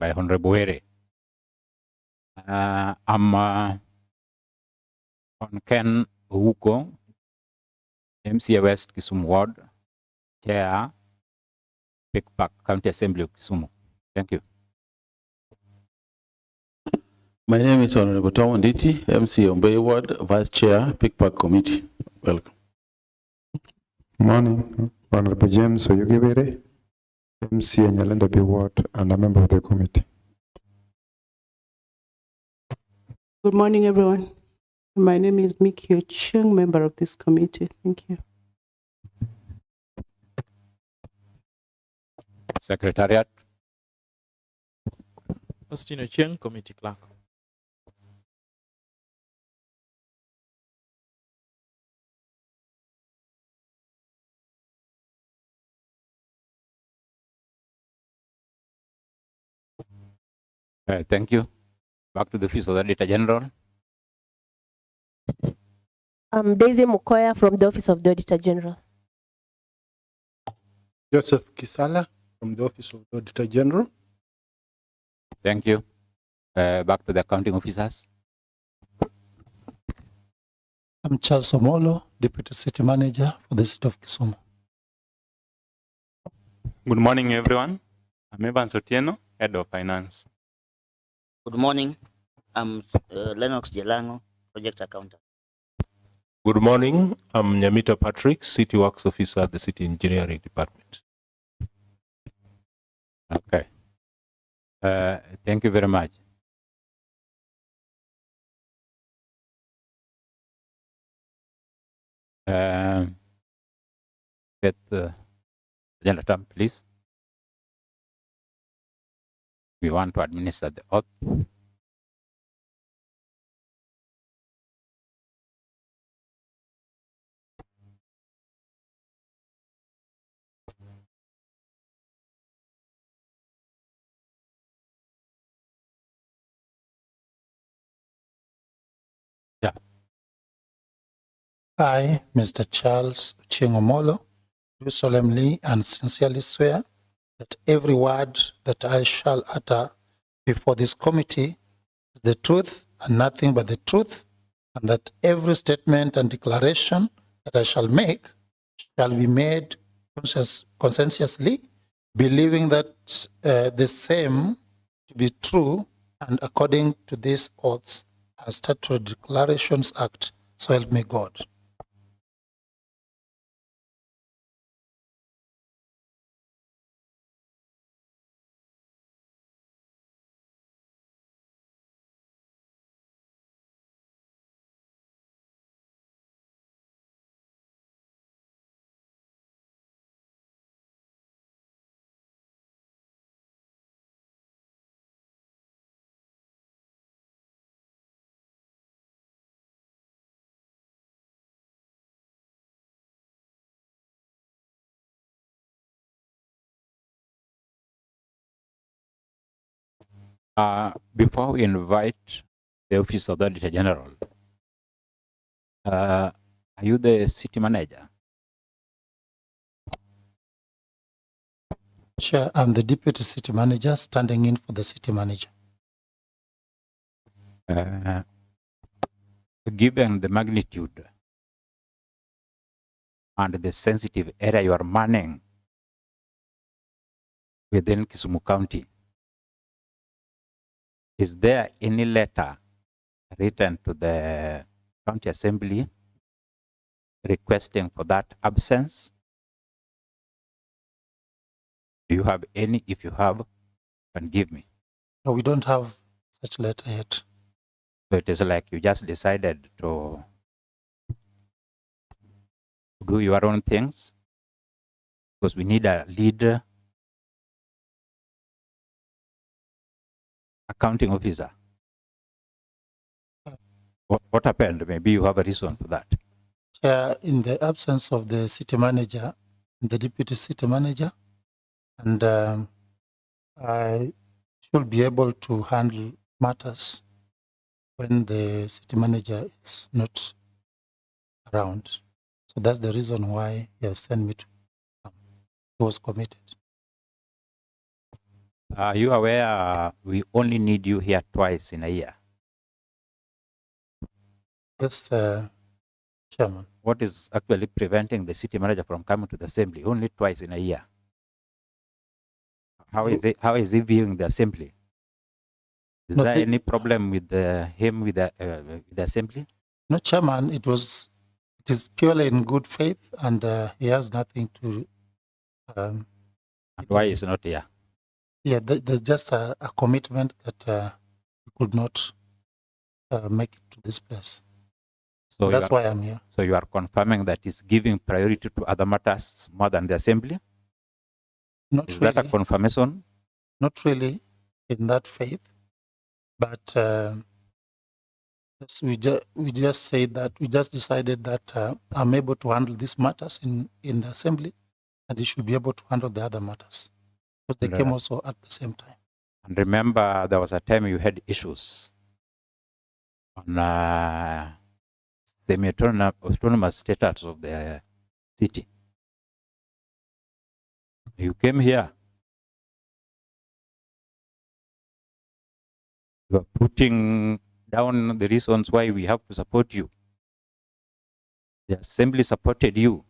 by Honorable Were. I'm on Ken Uko, MCA West Kisumu Ward, Chair, Pick Park County Assembly of Kisumu. Thank you. My name is Honorable Tom Nditi, MC Ombey Ward, Vice Chair, Pick Park Committee. Welcome. Morning, Honorable James Oyugibere, MC Nyalenda B Ward, and a member of the committee. Good morning, everyone. My name is Miki Chung, member of this committee. Thank you. Secretariat. Austin Ochieng, Committee Clerk. Thank you. Back to the Office of the Auditor General. I'm Daisy Mukoya from the Office of the Auditor General. Joseph Kisala from the Office of the Auditor General. Thank you. Back to the accounting officers. I'm Charles Omolo, Deputy City Manager for the City of Kisumu. Good morning, everyone. I'm Evans Otieno, Head of Finance. Good morning. I'm Lennox Jelango, Project Accountant. Good morning. I'm Nyamita Patrick, City Works Officer at the City Engineering Department. Okay. Thank you very much. Get the agenda item, please. We want to administer the oath. Yeah. I, Mr. Charles Chingomolo, do solemnly and sincerely swear that every word that I shall utter before this committee is the truth and nothing but the truth, and that every statement and declaration that I shall make shall be made conscientiously, believing that the same to be true and according to this oath and Statutory Declarations Act, so help me God. Before we invite the Office of the Auditor General, are you the City Manager? Chair, I'm the Deputy City Manager standing in for the City Manager. Given the magnitude and the sensitive area you are manning within Kisumu County, is there any letter written to the County Assembly requesting for that absence? Do you have any? If you have, can give me. No, we don't have such letter yet. So it is like you just decided to do your own things, because we need a leader, accounting officer. What happened? Maybe you have a reason for that. Chair, in the absence of the City Manager, the Deputy City Manager, and I should be able to handle matters when the City Manager is not around. So that's the reason why he has sent me to he was committed. Are you aware we only need you here twice in a year? Yes, Chairman. What is actually preventing the city manager from coming to the assembly only twice in a year? How is he viewing the assembly? Is No, there the- any problem with him with the assembly? No, Chairman, it is purely in good faith, and he has nothing to. And why is not here? Yeah, there's just a commitment that he could not make it to this place. So you That's are- why I'm here. So you are confirming that he's giving priority to other matters more than the assembly? Not Is really, that a confirmation? not really in that faith, but yes, we just said that we just decided that I'm able to handle these matters in the assembly, and he should be able to handle the other matters because they came Right. also at the same time. And remember, there was a time you had issues on semi-autonomous status of the city. You came here. You are putting down the reasons why we have to support you. The assembly supported you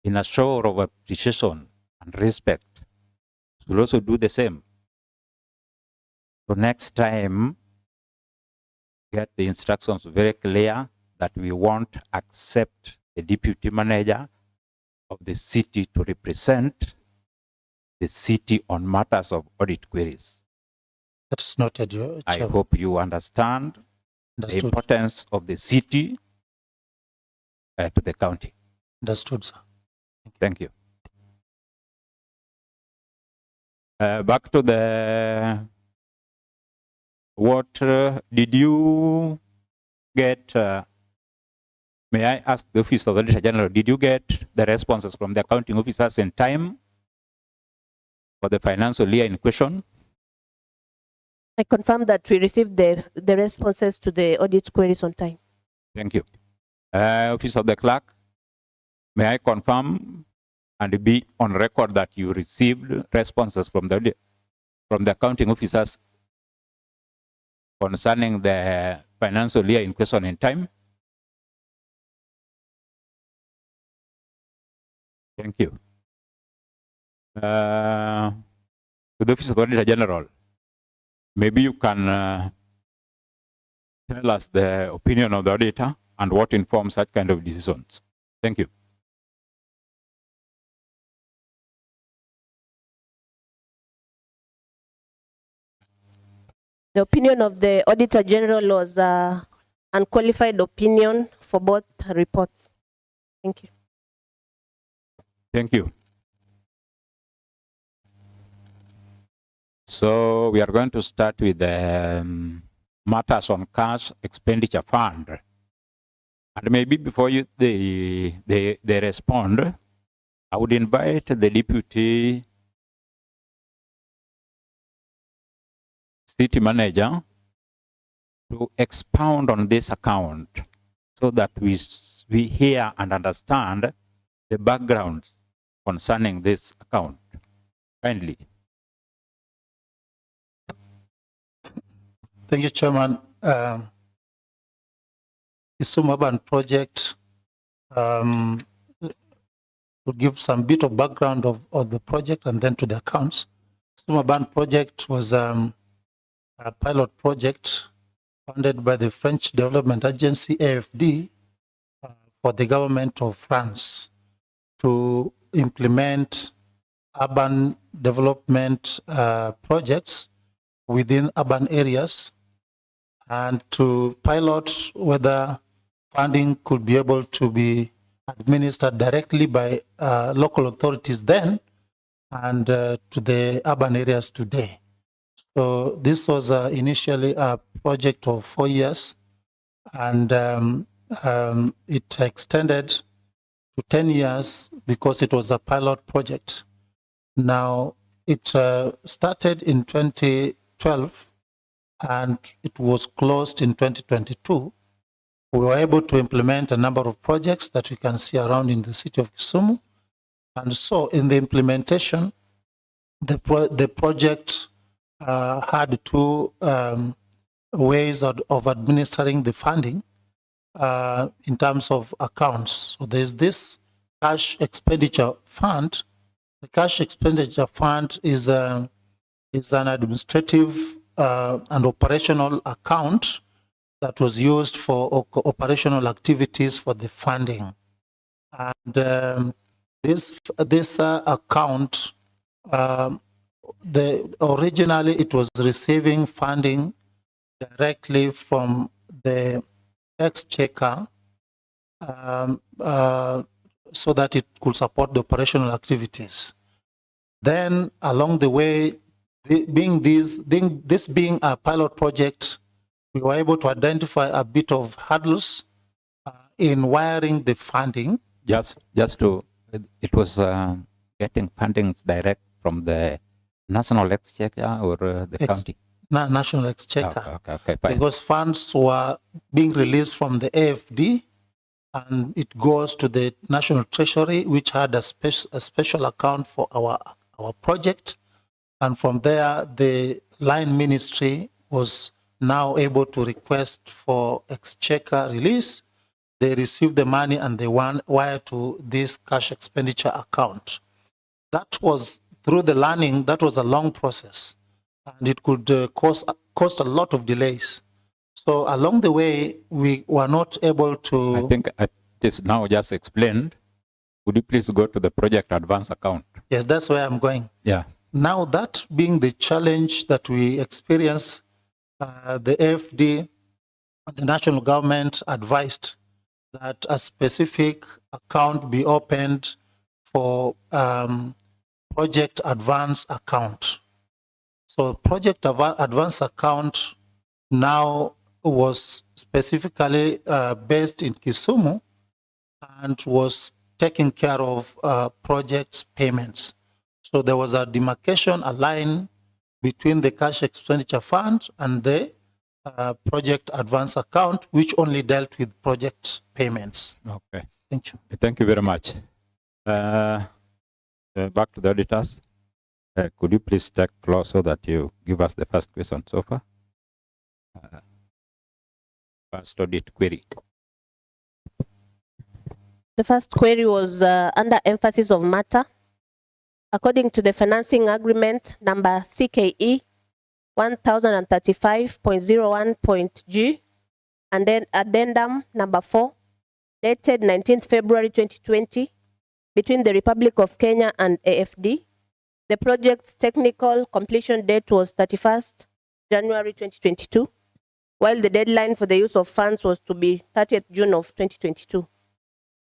in a show of appreciation and respect. We'll also do the same. So next time, get the instructions very clear that we won't accept the deputy manager of the city to represent the city on matters of audit queries. That is noted, Your I Chairman. hope you understand the Understood. importance of the city to the county. Understood, sir. Thank you. Back to the water. Did you get, may I ask the Office of the Auditor General, did you get the responses from the accounting officers in time for the financial year in question? I confirm that we received the responses to the audit queries on time. Thank you. Office of the Clerk, may I confirm and be on record that you received responses from the accounting officers concerning the financial year in question in time? Thank you. To the Office of the Auditor General, maybe you can tell us the opinion of the auditor and what informs such kind of decisions. Thank you. The opinion of the Auditor General was unqualified opinion for both reports. Thank you. Thank you. So we are going to start with the matters on cash expenditure fund. And maybe before they respond, I would invite the deputy city manager to expound on this account so that we hear and understand the background concerning this account. Kindly. Thank you, Chairman. Kisumu Urban Project will give some bit of background of the project and then to the accounts. Kisumu Urban Project was a pilot project funded by the French Development Agency, AFD, for the government of France to implement urban development projects within urban areas and to pilot whether funding could be able to be administered directly by local authorities then and to the urban areas today. So this was initially a project of 4 years, and it extended to 10 years because it was a pilot project. Now, it started in 2012 and it was closed in 2022. We were able to implement a number of projects that we can see around in the city of Kisumu. And so in the implementation, the project had two ways of administering the funding in terms of accounts. So there's this cash expenditure fund. The cash expenditure fund is an administrative and operational account that was used for operational activities for the funding. And this account, originally it was receiving funding directly from the exchequer so that it could support the operational activities. Then along the way, this being a pilot project, we were able to identify a bit of hurdles in wiring the funding. Just to, it was getting fundings direct from the national exchequer or the county? National exchequer. Okay, fine. Because funds were being released from the AFD and it goes to the National Treasury, which had a special account for our project. And from there, the line ministry was now able to request for exchequer release. They received the money and they wire to this cash expenditure account. That was through the learning, that was a long process. And it could cost a lot of delays. So along the way, we were not able to... I think it is now just explained. Would you please go to the project advance account? Yes, that's where I'm going. Yeah. Now that being the challenge that we experience, the AFD, the national government advised that a specific account be opened for project advance account. So project advance account now was specifically based in Kisumu and was taking care of projects payments. So there was a demarcation, a line between the cash expenditure fund and the project advance account, which only dealt with project payments. Okay. Thank you. Thank you very much. Back to the auditors. Could you please take floor so that you give us the first question so far? First audit query. The first query was under emphasis of matter. According to the financing agreement number CKE 1035.01.G and then addendum number 4 dated 19th February 2020 between the Republic of Kenya and AFD, the project's technical completion date was 31st January 2022, while the deadline for the use of funds was to be 30th June of 2022.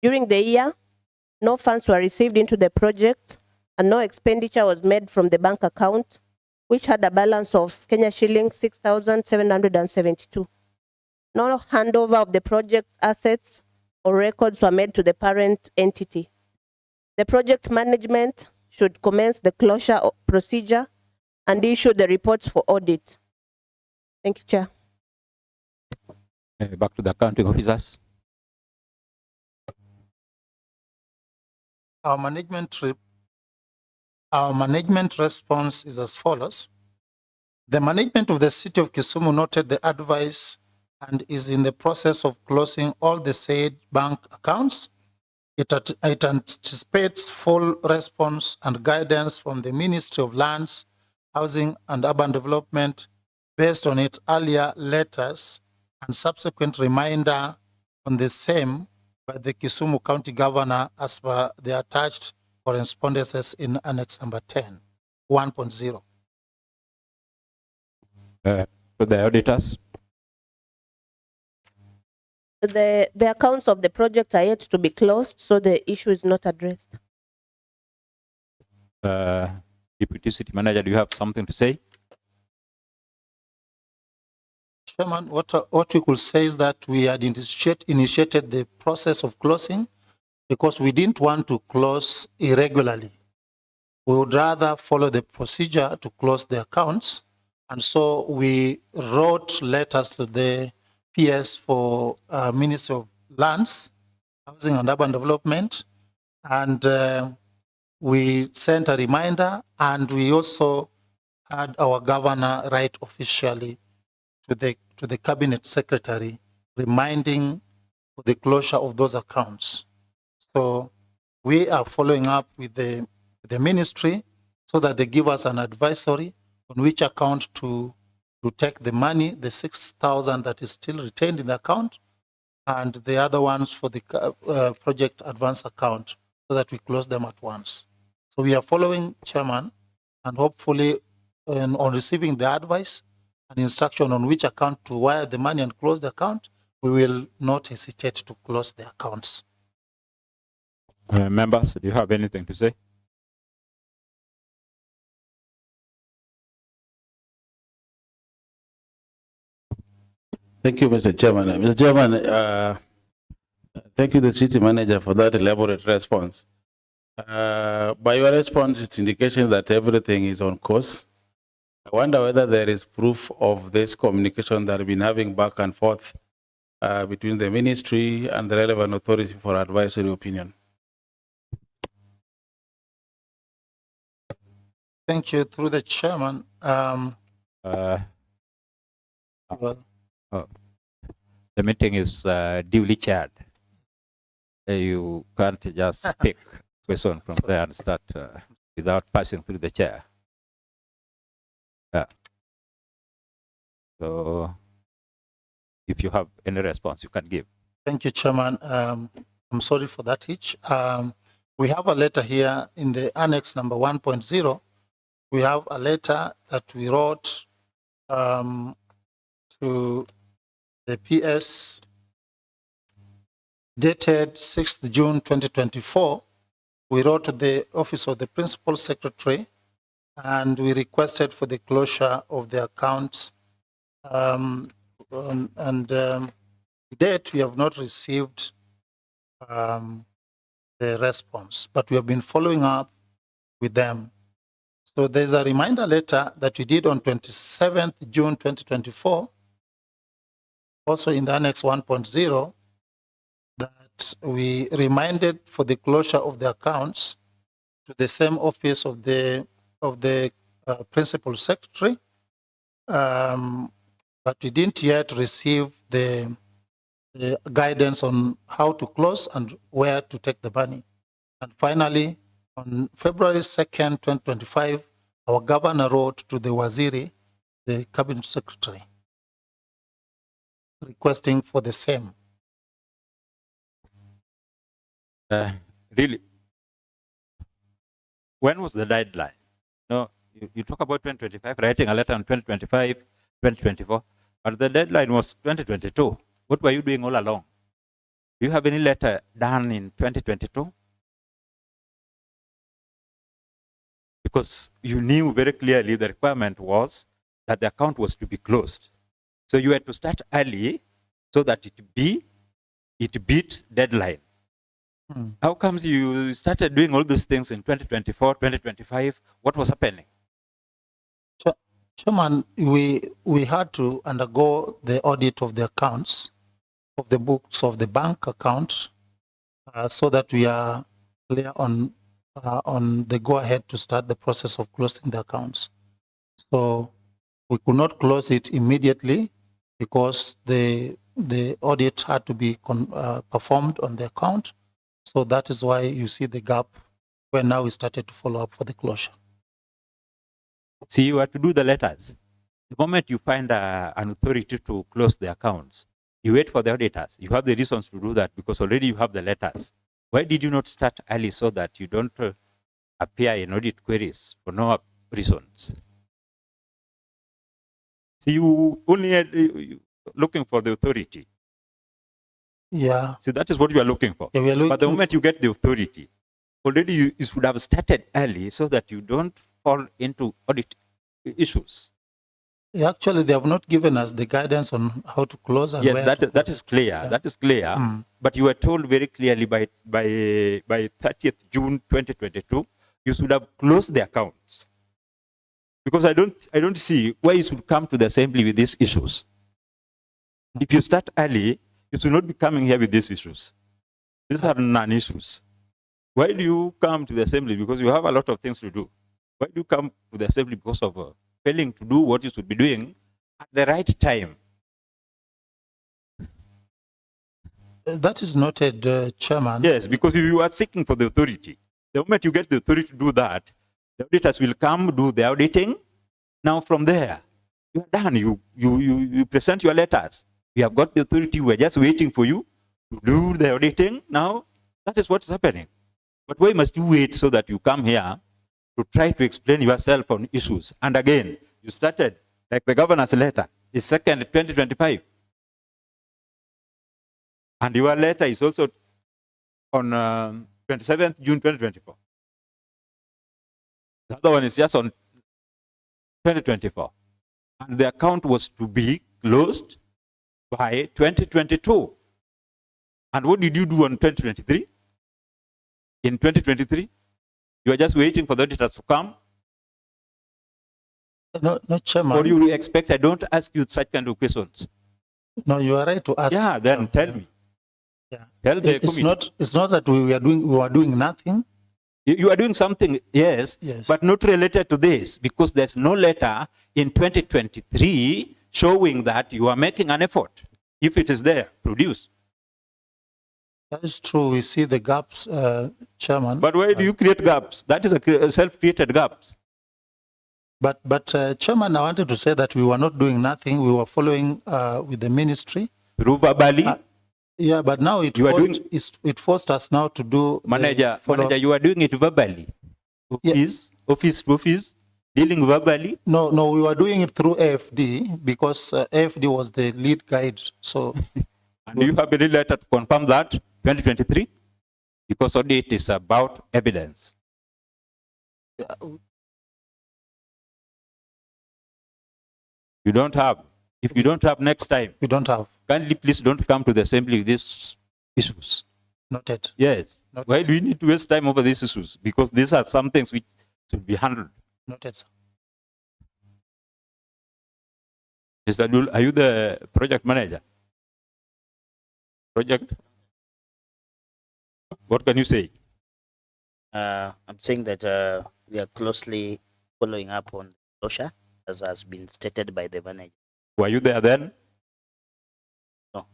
During the year, no funds were received into the project and no expenditure was made from the bank account, which had a balance of Kenya shillings 6,772. No handover of the project assets or records were made to the parent entity. The project management should commence the closure procedure and issue the reports for audit. Thank you, Chair. Back to the accounting officers. Our management response is as follows. The management of the city of Kisumu noted the advice and is in the process of closing all the said bank accounts. It anticipates full response and guidance from the Ministry of Lands, Housing and Urban Development based on its earlier letters and subsequent reminder on the same by the Kisumu County Governor as per the attached correspondences in Annex number 10, 1.0. To the auditors. The accounts of the project are yet to be closed, so the issue is not addressed. Deputy City Manager, do you have something to say? Chairman, what we could say is that we had initiated the process of closing because we didn't want to close irregularly. We would rather follow the procedure to close the accounts. And so we wrote letters to the PS for Ministry of Lands, Housing and Urban Development, and we sent a reminder, and we also had our governor write officially to the cabinet secretary reminding for the closure of those accounts. So we are following up with the ministry so that they give us an advisory on which account to take the money, the 6,000 that is still retained in the account, and the other ones for the project advance account, so that we close them at once. So we are following, Chairman, and hopefully on receiving the advice and instruction on which account to wire the money and close the account, we will not hesitate to close the accounts. Members, do you have anything to say? Thank you, Mr. Chairman. Mr. Chairman, thank you, the city manager, for that elaborate response. By your response, it's indication that everything is on course. I wonder whether there is proof of this communication that we've been having back and forth between the ministry and the relevant authority for advisory opinion. Thank you. Through the chairman. The meeting is duly chaired. You can't just pick question from there and start without passing through the chair. So if you have any response, you can give. Thank you, Chairman. I'm sorry for that hitch. We have a letter here in the annex number 1.0. We have a letter that we wrote to the PS dated 6th June 2024. We wrote to the office of the principal secretary, and we requested for the closure of the accounts. To date, we have not received the response, but we have been following up with them. So there's a reminder letter that we did on 27th June 2024, also in the Annex 1.0, that we reminded for the closure of the accounts to the same office of the principal secretary, but we didn't yet receive the guidance on how to close and where to take the money. And finally, on February 2nd, 2025, our governor wrote to the Waziri, the cabinet secretary, requesting for the same. Really, when was the deadline? No, you talk about 2025, writing a letter on 2025, 2024, but the deadline was 2022. What were you doing all along? Do you have any letter done in 2022? Because you knew very clearly the requirement was that the account was to be closed. So you had to start early so that it beat deadline. How comes you started doing all these things in 2024, 2025? What was happening? Chairman, we had to undergo the audit of the accounts, of the books of the bank account, so that we are clear on the go-ahead to start the process of closing the accounts. So we could not close it immediately because the audit had to be performed on the account. So that is why you see the gap where now we started to follow up for the closure. See, you have to do the letters. The moment you find an authority to close the accounts, you wait for the auditors. You have the reasons to do that because already you have the letters. Why did you not start early so that you don't appear in audit queries for no reasons? See, you only had, looking for the authority. Yeah. See, that is what you are looking for. Yeah, we are looking but the moment you get the authority, already you should have started early so that you don't fall into audit issues. Yeah, actually, they have not given us the guidance on how to close and yes, where that is clear. Yeah. That is clear. But you were told very clearly by 30th June 2022, you should have closed the accounts. Because I don't see why you should come to the assembly with these issues. If you start early, you should not be coming here with these issues. These are non-issues. Why do you come to the assembly? Because you have a lot of things to do. Why do you come to the assembly? Because of failing to do what you should be doing at the right time. That is noted, Chairman. Yes, because if you are seeking for the authority, the moment you get the authority to do that, the auditors will come, do the auditing. Now from there, you are done. You present your letters. We have got the authority. We're just waiting for you to do the auditing. Now, that is what's happening. But why must you wait so that you come here to try to explain yourself on issues? And again, you started, like the governor's letter, is 2nd, 2025. And your letter is also on 27th June 2024. The other one is just on 2024. And the account was to be closed by 2022. And what did you do on 2023? In 2023, you are just waiting for the auditors to come? No, Chairman. Or you expect I don't ask you such kind of questions? No, you are right to ask. Yeah, then tell me. Yeah. Tell the It's committee. not that we were doing nothing. You are doing something, yes, but not related to this, because there's no letter in 2023 showing that you are making an effort. If it is there, produce. That is true. We see the gaps, Chairman. But why do you create gaps? That is a self-created gaps. But Chairman, I wanted to say that we were not doing nothing. We were following with the ministry. Through verbally? Yeah, but now it forced us now to do. Manager, you are doing it verbally. Office to office, dealing verbally. No, we were doing it through AFD because AFD was the lead guide. So, and do you have any letter to confirm that 2023? Because audit is about evidence. You don't have. If you don't have next time, we don't have. Kindly please don't come to the assembly with these issues. Noted. Yes. Noted. Why do we need to waste time over these issues? Because these are some things which should be handled. Noted, sir. Mr. Dul, are you the project manager? Project? What can you say? I'm saying that we are closely following up on closure, as has been stated by the manager. Were you there then? No,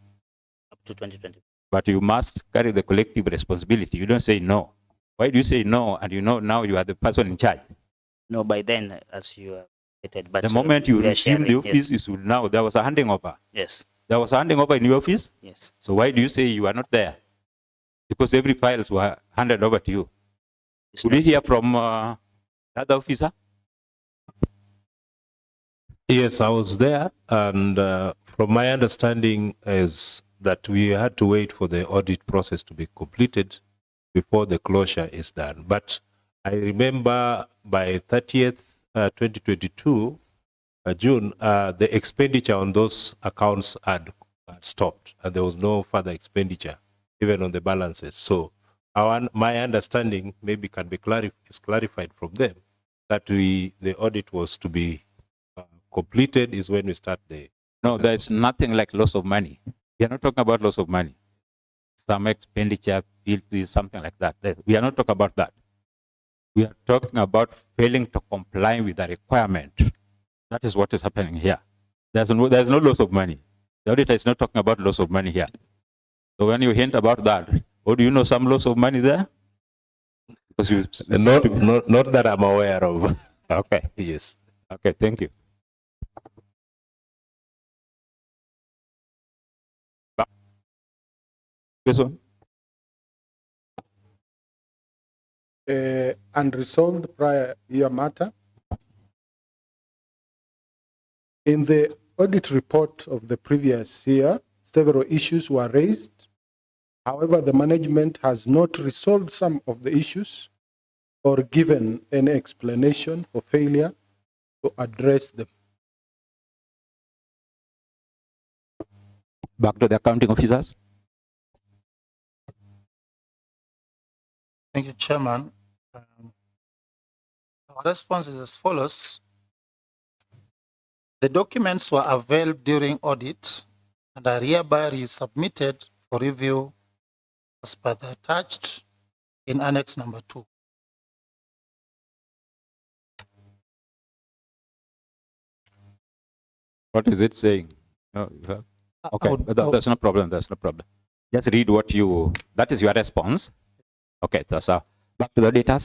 up to 2020. But you must carry the collective responsibility. You don't say no. Why do you say no and you know now you are the person in charge? No, by then, as you stated. But the moment you we are resume the sharing, office, yes. you should now. There was a handing over. Yes. There was a handing over in your office? Yes. So why do you say you are not there? Because every files were handed over to you. Could you hear from the other officer? Yes, I was there, and from my understanding is that we had to wait for the audit process to be completed before the closure is done. But I remember by 30th, 2022, June, the expenditure on those accounts had stopped, and there was no further expenditure, even on the balances. So my understanding maybe can be clarified from them that the audit was to be completed is when we start the. No, there's nothing like loss of money. We are not talking about loss of money. Some expenditure, something like that. We are not talking about that. We are talking about failing to comply with the requirement. That is what is happening here. There's no loss of money. The auditor is not talking about loss of money here. So when you hint about that, or do you know some loss of money there? Because you not that I'm aware of. Okay. Yes. Okay, thank you. Question? Unresolved prior year matter. In the audit report of the previous year, several issues were raised. However, the management has not resolved some of the issues or given any explanation for failure to address them. Back to the accounting officers. Thank you, Chairman. Our response is as follows. The documents were availed during audit and are hereby resubmitted for review as per the attached in Annex number 2. What is it saying? No, you have. Okay, that's no problem. That's no problem. Just read what you. That is your response. Okay, so back to the data.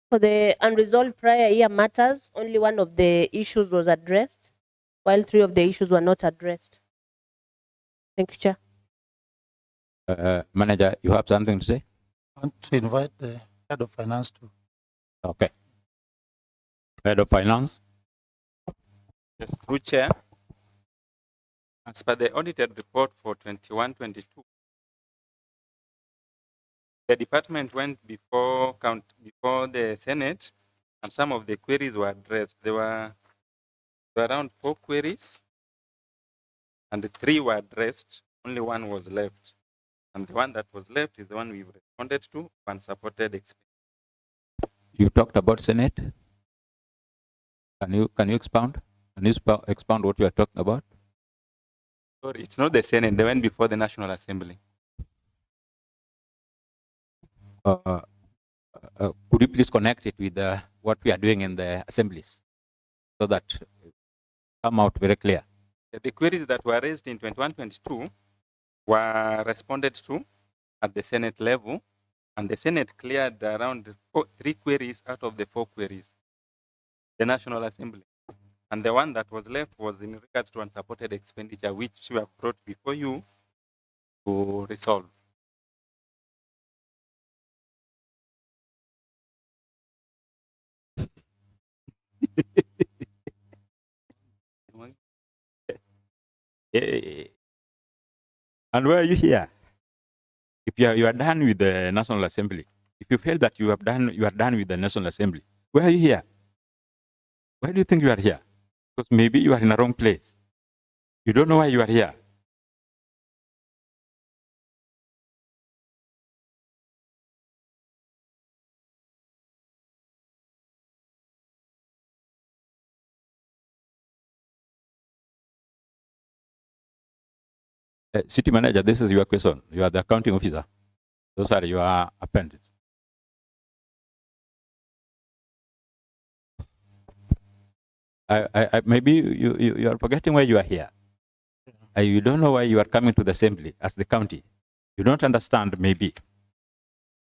For the unresolved prior year matters, only one of the issues was addressed, while 3 of the issues were not addressed. Thank you, Chair. Manager, you have something to say? I want to invite the head of finance to. Okay. Head of Finance. Yes, through Chair. As per the audited report for 21-22, the department went before the Senate, and some of the queries were addressed. There were around 4 queries, and the 3 were addressed. Only 1 was left, and the one that was left is the one we've responded to and supported. You talked about Senate. Can you expound? Can you expound what you are talking about? Sorry, it's not the Senate. They went before the National Assembly. Could you please connect it with what we are doing in the assemblies so that come out very clear? The queries that were raised in 21-22 were responded to at the Senate level, and the Senate cleared around 3 queries out of the 4 queries. The National Assembly. And the one that was left was in regards to unsupported expenditure, which we have brought before you to resolve. And why are you here? If you are done with the National Assembly, if you feel that you are done with the National Assembly, why are you here? Why do you think you are here? Because maybe you are in the wrong place. You don't know why you are here. City Manager, this is your question. You are the accounting officer. Those are your appendices. Maybe you are forgetting why you are here. You don't know why you are coming to the assembly as the county. You don't understand, maybe.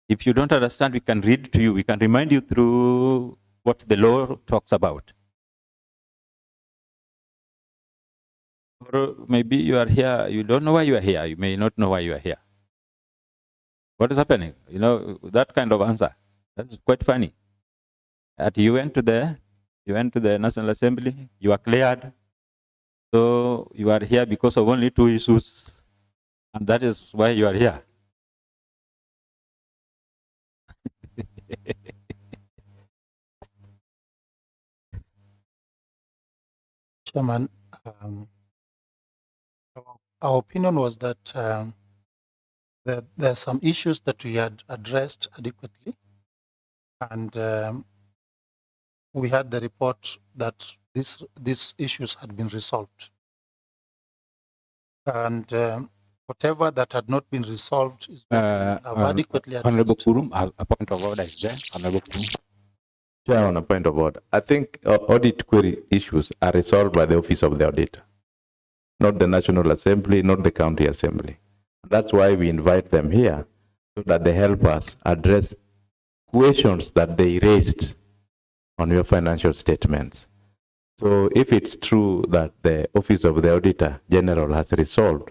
If you don't understand, we can read to you. We can remind you through what the law talks about. Or maybe you are here, you don't know why you are here. You may not know why you are here. What is happening? You know, that kind of answer. That's quite funny. That you went to the National Assembly, you are cleared. So you are here because of only 2 issues. And that is why you are here. Chairman, our opinion was that there are some issues that we had addressed adequately, and we had the report that these issues had been resolved. And whatever that had not been resolved is what we have adequately Honorable addressed. Kurum, a point of order is there. Honorable Kurum. Chair, on a point of order, I think audit query issues are resolved by the Office of the Auditor, not the National Assembly, not the County Assembly. That's why we invite them here, so that they help us address questions that they raised on your financial statements. So if it's true that the Office of the Auditor General has resolved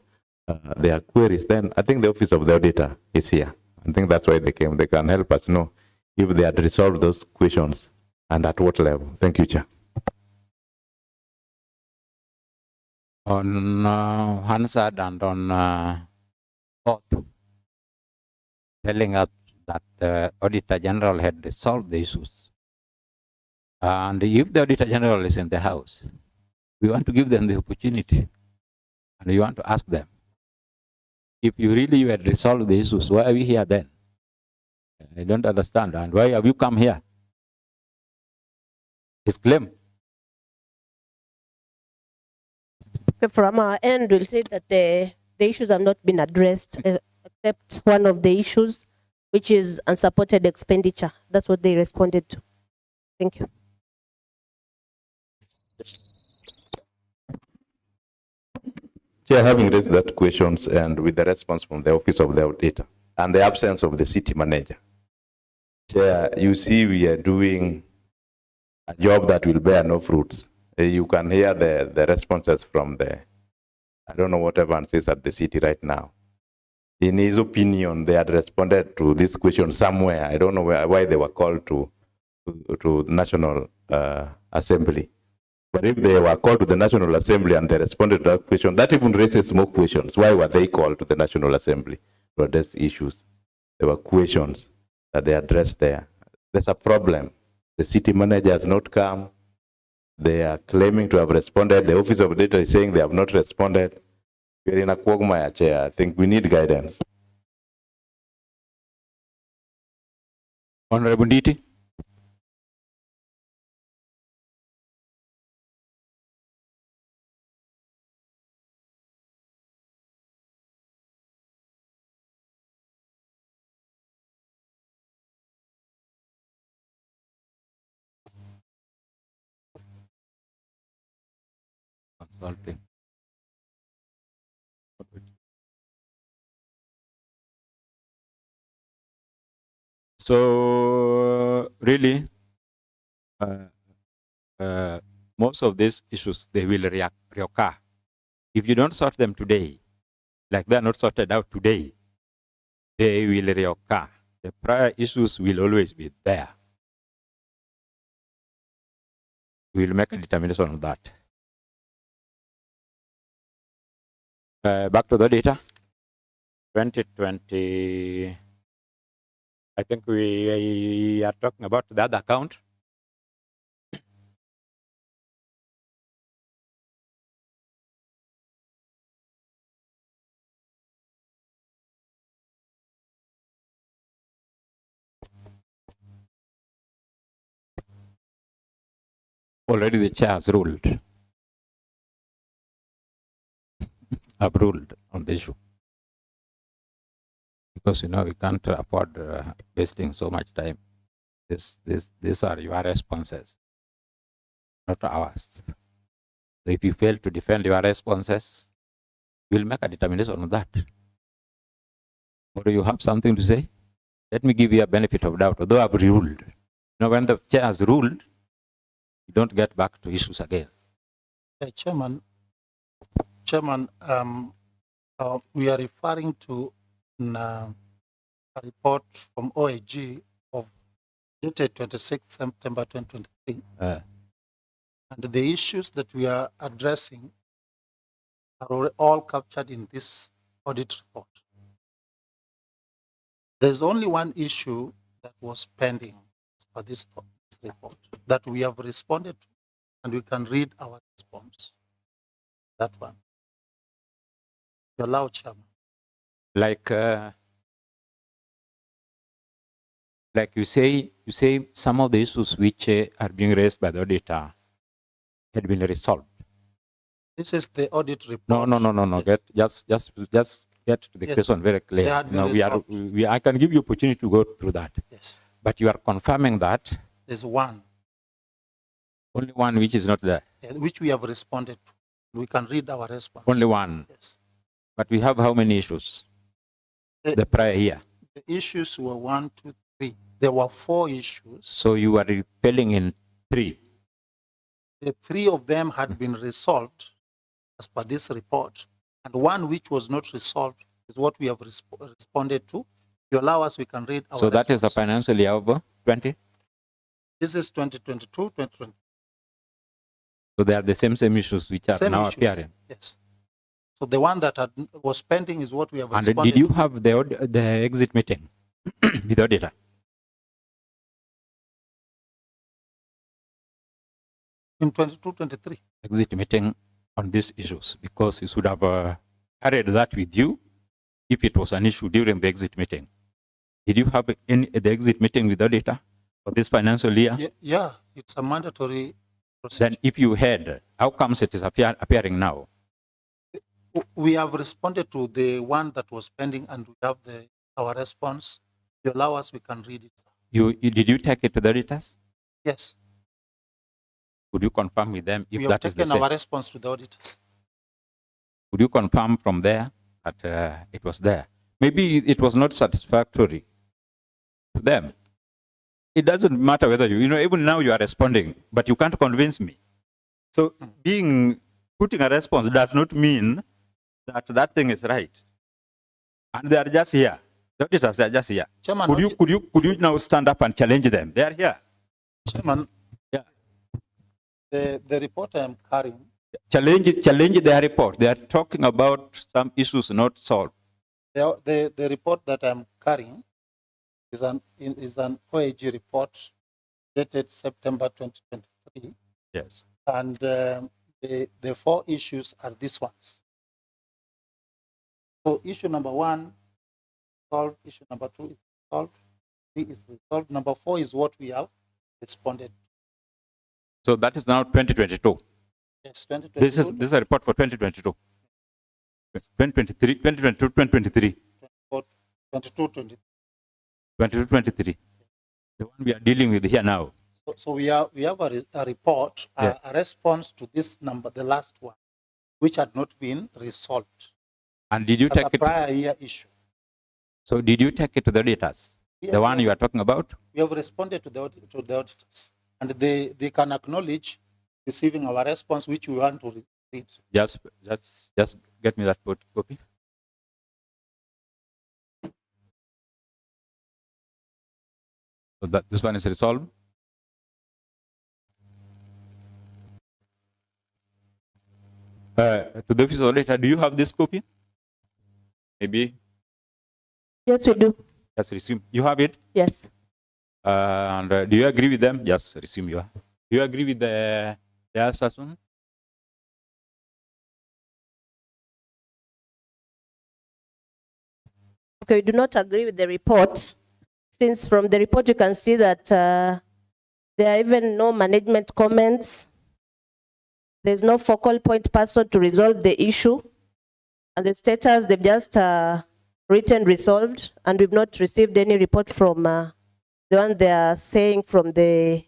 their queries, then I think the Office of the Auditor is here. I think that's why they came. They can help us know if they had resolved those questions and at what level. Thank you, Chair. On Hansard and on Oath, telling us that the Auditor General had resolved the issues. And if the Auditor General is in the House, we want to give them the opportunity and we want to ask them, if you really had resolved the issues, why are we here then? I don't understand. And why have you come here? His claim. Okay, from our end, we'll say that the the issues have not been addressed, except one of the issues, which is unsupported expenditure. That's what they responded to. Thank you. Chair, having raised that questions and with the response from the Office of the Auditor and the absence of the city manager, Chair, you see we are doing a job that will bear no fruits. You can hear the responses from I don't know what Evans says at the city right now. In his opinion, they had responded to this question somewhere. I don't know why they were called to National Assembly. But if they were called to the National Assembly and they responded to that question, that even raises more questions. Why were they called to the National Assembly to address issues? There were questions that they addressed there. There's a problem. The city manager has not come. They are claiming to have responded. The Office of Data is saying they have not responded. We're in a quagmire, Chair. I think we need guidance. Honorable Nditi. Consulting. So really, most of these issues, they will reoccur. If you don't sort them today, like they're not sorted out today, they will reoccur. The prior issues will always be there. We'll make a determination on that. Back to the data. 2020, I think we are talking about the other account. Already the chair has ruled. I've ruled on the issue. Because, we can't afford wasting so much time. These are your responses, not ours. So if you fail to defend your responses, we'll make a determination on that. Or do you have something to say? Let me give you a benefit of doubt, although I've ruled. When the chair has ruled, you don't get back to issues again. Chairman, we are referring to a report from OAG of dated 26 September 2023. And the issues that we are addressing are all captured in this audit report. There's only one issue that was pending for this report that we have responded to, and we can read our response. That one. You allow, Chairman. Like you say some of the issues which are being raised by the auditor had been resolved. This is the audit report. No. Yes. Just get to the question very clear. I can give you opportunity to go through that. Yes. But you are confirming that there's one. Only one which is not there. Which we have responded to. We can read our response. Only one. Yes. But we have how many issues? The prior year. The issues were 1, 2, 3. There were 4 issues. So you are repelling in 3. The 3 of them had been resolved as per this report. And one which was not resolved is what we have responded to. If you allow us, we can read our So that response. is the financial year over 20? This is 2022, 2020. So they are the same issues which are now appearing. Yes. So the one that was pending is what we have And responded did you to. have the exit meeting with the auditor? In 22, 23. Exit meeting on these issues, because you should have carried that with you if it was an issue during the exit meeting. Did you have the exit meeting with the auditor for this financial year? Yeah, it's a mandatory procedure. Then if you had, how comes it is appearing now? We have responded to the one that was pending and we have our response. If you allow us, we can read it. Did you take it to the auditors? Yes, Could you confirm with them if we have that is the taken same? our response to the auditors. Could you confirm from there that it was there? Maybe it was not satisfactory to them. It doesn't matter whether even now you are responding, but you can't convince me. So putting a response does not mean that that thing is right. And they are just here. The auditors are just here. Chairman, Could you now stand up and challenge them? They are here. Chairman, Yeah. the report I am carrying, Challenge their report. They are talking about some issues not solved. the report that I'm carrying is an OAG report dated September 2023. Yes. And the 4 issues are these ones. So issue number 1 solved, issue number 2 is solved, 3 is resolved, number 4 is what we have responded. So that is now 2022. Yes, 2022. This is a report for 2022. 2023, 2022, 2023. 22, 23. 22, 23. The one we are dealing with here now. So we have a report, Yeah. a response to this number, the last one, which had not been resolved. And did you As take a it? prior year issue. So did you take it to the auditors? Yeah, The one you are talking about? We have responded to the auditors, and they can acknowledge receiving our response, which we want to read. Just get me that copy. So that this one is resolved. To the office of auditor, do you have this copy? Maybe. Yes, we do. Just resume. You have it? Yes. And do you agree with them? Yes, resume. Do you agree with the assessment? Okay, we do not agree with the report, since from the report you can see that there are even no management comments. There's no focal point person to resolve the issue. And the status, they've just written resolved, and we've not received any report from the one they are saying from the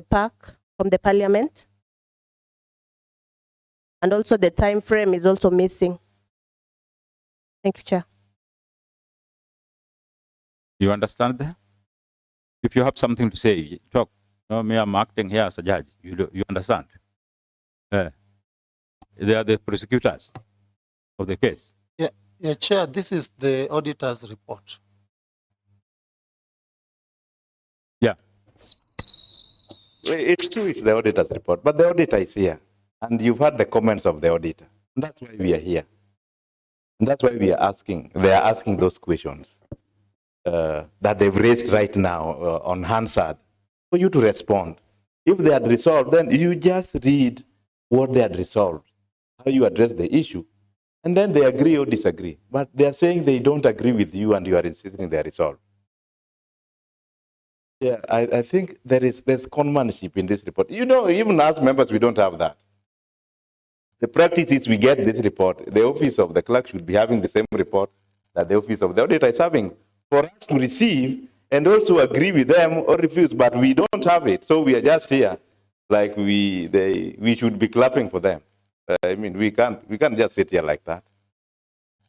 park, from the parliament. And also the time frame is also missing. Thank you, Chair. You understand that? If you have something to say, talk. No, me, I'm acting here as a judge. You understand? They are the prosecutors of the case. Yeah, Chair, this is the auditor's report. Yeah. It's true, it's the auditor's report, but the auditor is here. And you've heard the comments of the auditor. And that's why we are here. And that's why they are asking those questions that they've raised right now on Hansard for you to respond. If they had resolved, then you just read what they had resolved, how you address the issue, and then they agree or disagree. But they are saying they don't agree with you and you are insisting they are resolved. Yeah, I think there's conmanship in this report. Even as members, we don't have that. The practice is we get this report. The office of the clerk should be having the same report that the office of the auditor is having for us to receive and also agree with them or refuse, but we don't have it. So we are just here like we should be clapping for them. I mean, we can't just sit here like that.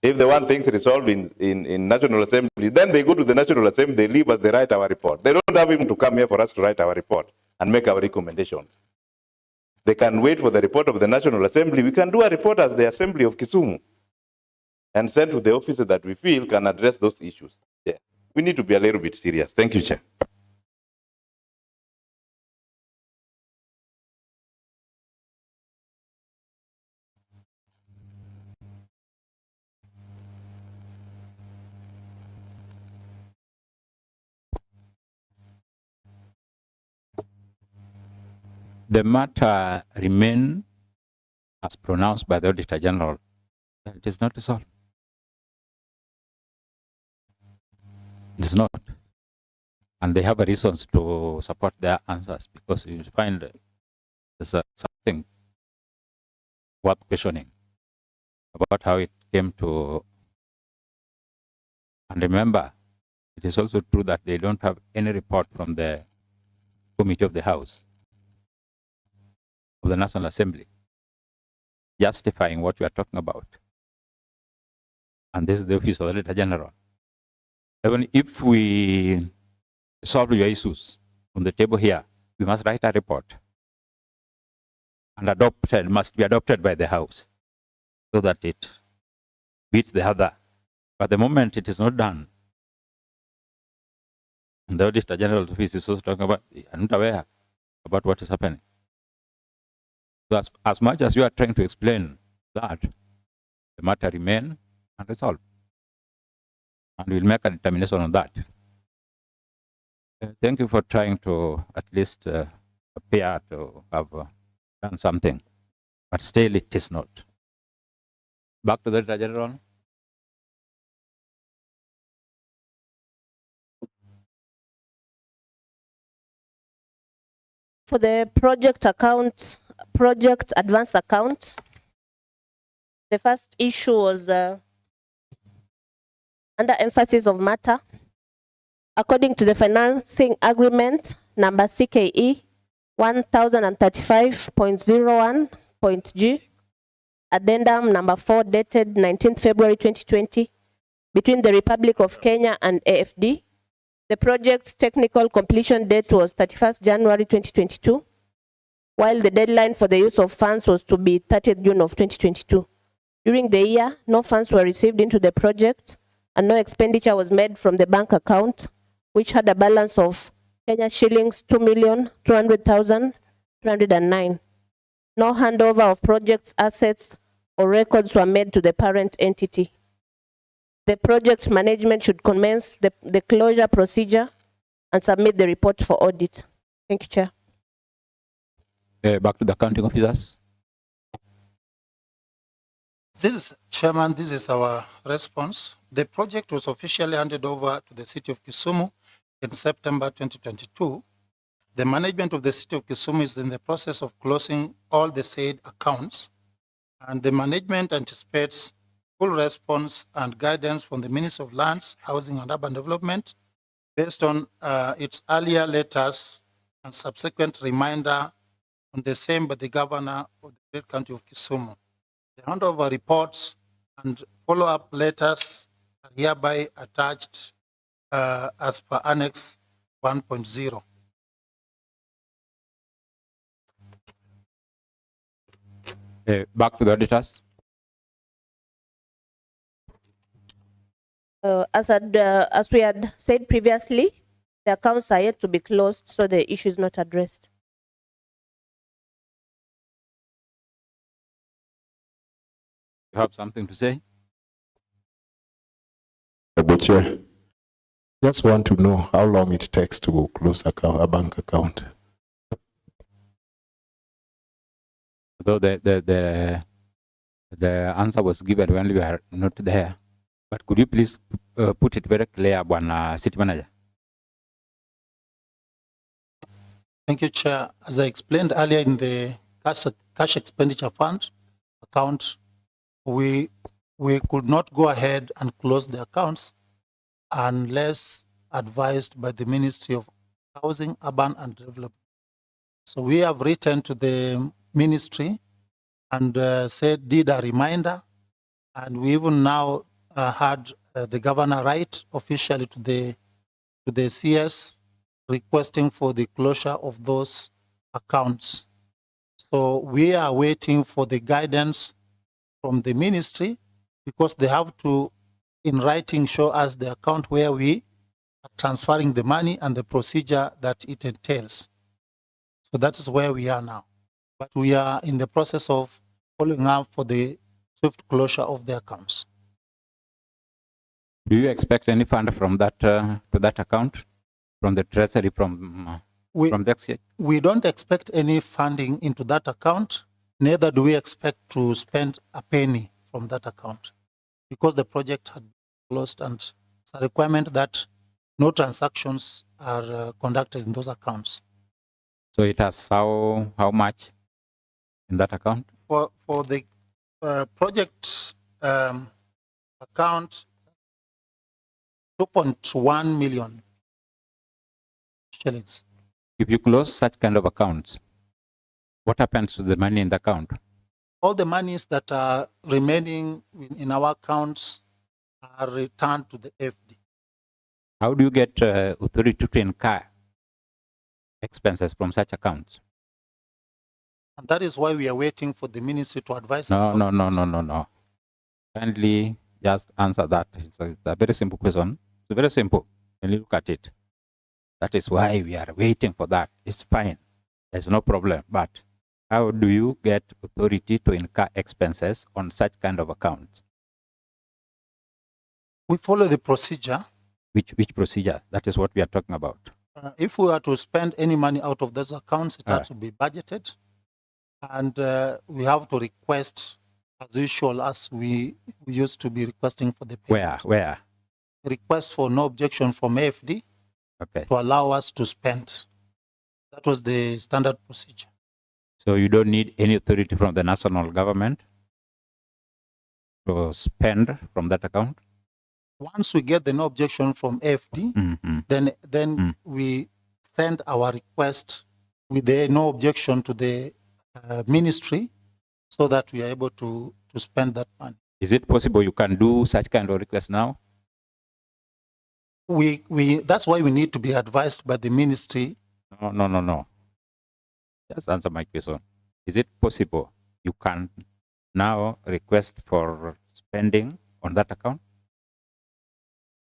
If the one thing's resolved in National Assembly, then they go to the National Assembly, they leave us, they write our report. They don't have even to come here for us to write our report and make our recommendations. They can wait for the report of the National Assembly. We can do a report as the Assembly of Kisumu and send to the offices that we feel can address those issues. Yeah. We need to be a little bit serious. Thank you, Chair. The matter remain as pronounced by the Auditor General that it is not resolved. It is not. And they have a reasons to support their answers, because you find there's something worth questioning about how it came to. And remember, it is also true that they don't have any report from the Committee of the House of the National Assembly justifying what we are talking about. And this is the Office of the Auditor General. Even if we solve your issues on the table here, we must write a report and must be adopted by the House so that it beats the other. But the moment it is not done, and the Auditor General Office is also talking about, I'm not aware about what is happening. So as much as you are trying to explain that, the matter remains unresolved. And we'll make a determination on that. Thank you for trying to at least appear to have done something, but still it is not. Back to the Auditor General. For the project advance account, the first issue was under emphasis of matter. According to the financing agreement number CKE 1035.01.G, addendum number 4 dated 19th February 2020, between the Republic of Kenya and AFD, the project's technical completion date was 31st January 2022, while the deadline for the use of funds was to be 30th June of 2022. During the year, no funds were received into the project and no expenditure was made from the bank account, which had a balance of Kenya shillings 2,200,209. No handover of project assets or records were made to the parent entity. The project management should commence the closure procedure and submit the report for audit. Thank you, Chair. Back to the accounting officers. Chairman, this is our response. The project was officially handed over to the City of Kisumu in September 2022. The management of the City of Kisumu is in the process of closing all the said accounts, and the management anticipates full response and guidance from the Ministry of Lands, Housing and Urban Development based on its earlier letters and subsequent reminder on the same by the Governor of the Great County of Kisumu. The handover reports and follow-up letters are hereby attached as per Annex 1.0. Back to the auditors. As we had said previously, the accounts are yet to be closed, so the issue is not addressed. You have something to say? Chair, just want to know how long it takes to close a bank account. Though the answer was given when we were not there, but could you please put it very clear, Bwana City Manager? Thank you, Chair. As I explained earlier in the cash expenditure fund account, we could not go ahead and close the accounts unless advised by the Ministry of Housing, Urban and Development. So we have written to the ministry and did a reminder, and we even now had the governor write officially to the CS requesting for the closure of those accounts. So we are waiting for the guidance from the ministry, because they have to, in writing, show us the account where we are transferring the money and the procedure that it entails. So that is where we are now. But we are in the process of following up for the swift closure of the accounts. Do you expect any fund from that to that account, from the treasury, from the exchange? We don't expect any funding into that account. Neither do we expect to spend a penny from that account, because the project had been closed and it's a requirement that no transactions are conducted in those accounts. So it has how much in that account? For the project account 2.1 million shillings. If you close such kind of accounts, what happens to the money in the account? All the monies that are remaining in our accounts are returned to the FD. How do you get authority to incur expenses from such accounts? And that is why we are waiting for the ministry to advise us. No. Kindly just answer that. It's a very simple question. It's very simple when you look at it. That is why we are waiting for that. It's fine. There's no problem. But how do you get authority to incur expenses on such kind of accounts? We follow the procedure. Which procedure? That is what we are talking about. If we are to spend any money out of those accounts, it has to be budgeted. And we have to request, as usual, as we used to be requesting for the payment. Where? Request for no objection from AFD to allow us to spend. That was the standard procedure. So you don't need any authority from the national government to spend from that account? Once we get the no objection from AFD, then we send our request with the no objection to the ministry so that we are able to spend that money. Is it possible you can do such kind of request now? That's why we need to be advised by the ministry. No. Just answer my question. Is it possible you can now request for spending on that account?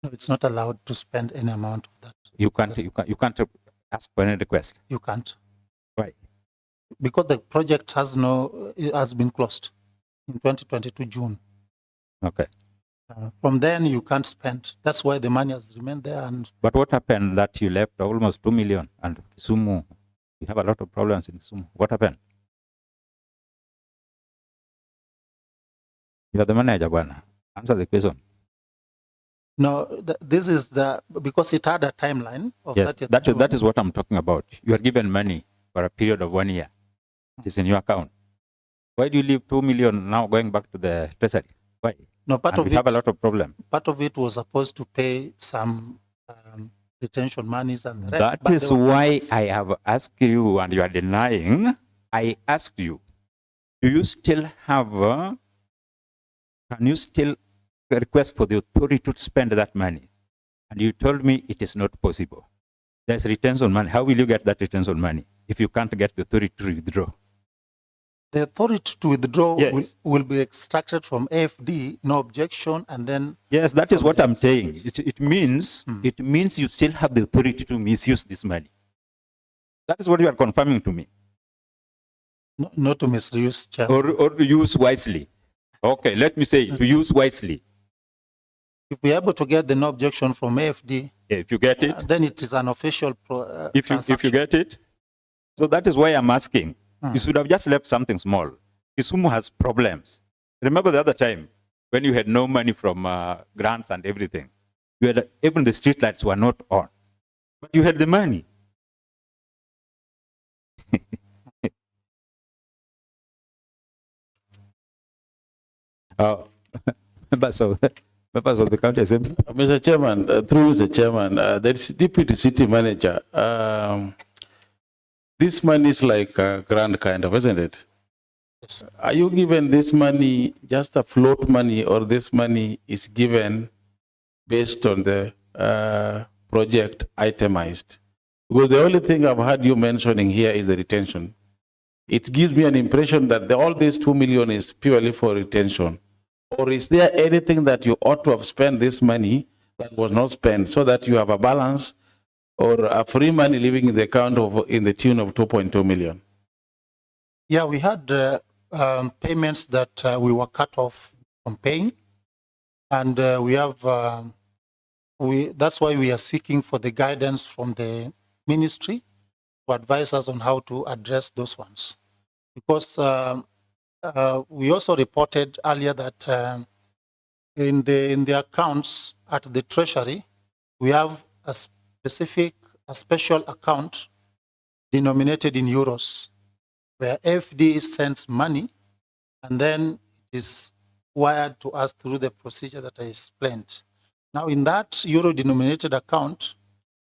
No, it's not allowed to spend any amount of that. You can't ask for any request. You can't. Why? Because the project it has been closed in 2022 June. Okay. From then you can't spend. That's why the money has remained there. But what happened that you left almost 2 million and Kisumu? We have a lot of problems in Kisumu. What happened? You are the manager, Bwana. Answer the question. No, this is because it had a timeline of yes, 30th June. That is what I'm talking about. You are given money for a period of 1 year. It is in your account. Why do you leave 2 million now going back to the treasury? Why? No, we have a lot of problem. Part of it was supposed to pay some retention monies and the rest. That is why I have asked you and you are denying. I asked you, do you still have, can you still request for the authority to spend that money? And you told me it is not possible. There's retention money. How will you get that retention money if you can't get the authority to withdraw? The authority to withdraw will be extracted from AFD, no objection, and then... Yes, that is what I'm saying. It means you still have the authority to misuse this money. That is what you are confirming to me. No, not to misuse, Chairman. Or to use wisely. Okay, let me say to use wisely. If we are able to get the no objection from AFD, if you get it, then it is an official if you get it. So that is why I'm asking. You should have just left something small. Kisumu has problems. Remember the other time when you had no money from grants and everything. You had even the street lights were not on, but you had the money. Members of the county assembly. Mr. Chairman, through Mr. Chairman, there is deputy city manager. This money is like a grant kind of, isn't it? Yes. Are you given this money just a float money, or this money is given based on the project itemized? Because the only thing I've heard you mentioning here is the retention. It gives me an impression that all this 2 million is purely for retention. Or is there anything that you ought to have spent this money that was not spent, so that you have a balance or a free money living in the account in the tune of 2.2 million? Yeah, we had payments that we were cut off from paying, and we have. That's why we are seeking for the guidance from the ministry to advise us on how to address those ones, because we also reported earlier that in the accounts at the treasury, we have a special account denominated in euros, where FD sends money and then it is wired to us through the procedure that I explained. Now, in that euro-denominated account,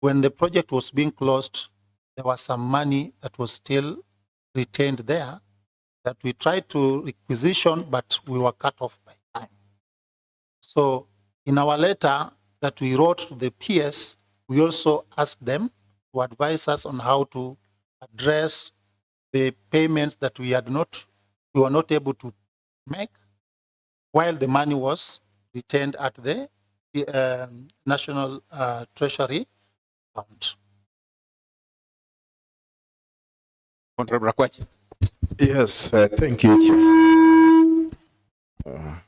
when the project was being closed, there was some money that was still retained there that we tried to requisition, but we were cut off by time. So in our letter that we wrote to the PS, we also asked them to advise us on how to address the payments that we were not able to make while the money was retained at the National Treasury account. Honorable Rakwachi. Yes, thank you, Chair.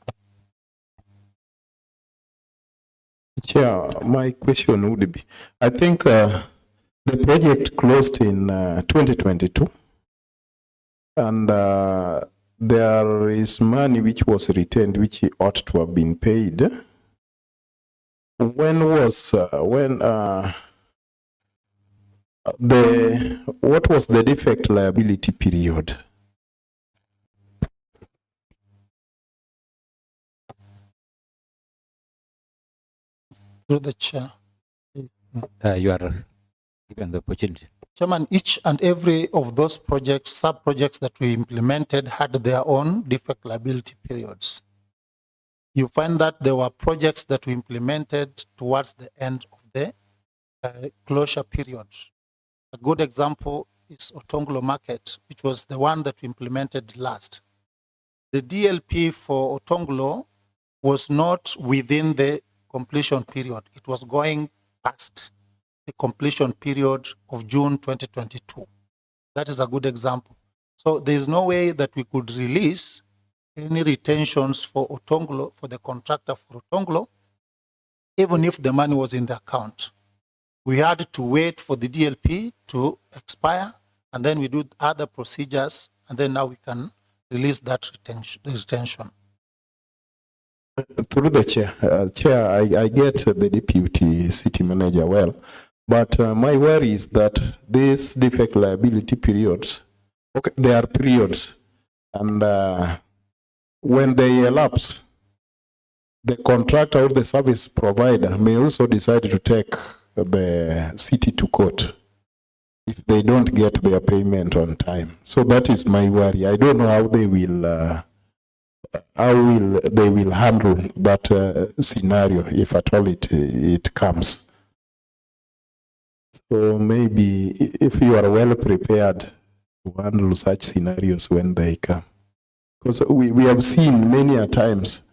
Chair, my question would be, I think the project closed in 2022, and there is money which was retained, which ought to have been paid. When was what was the defect liability period? Through the chair. You are given the opportunity. Chairman, each and every of those projects, sub-projects that we implemented had their own defect liability periods. You find that there were projects that we implemented towards the end of the closure period. A good example is Otonglo Market, which was the one that we implemented last. The DLP for Otonglo was not within the completion period. It was going past the completion period of June 2022. That is a good example. So there is no way that we could release any retentions for Otonglo, for the contractor for Otonglo, even if the money was in the account. We had to wait for the DLP to expire, and then we do other procedures, and then now we can release that retention. Through the chair, Chair, I get the deputy city manager well, but my worry is that these defect liability periods, okay, they are periods, and when they elapse, the contractor or the service provider may also decide to take the city to court if they don't get their payment on time. So that is my worry. I don't know how they will handle that scenario if at all it comes. So maybe if you are well prepared to handle such scenarios when they come, because we have seen many a times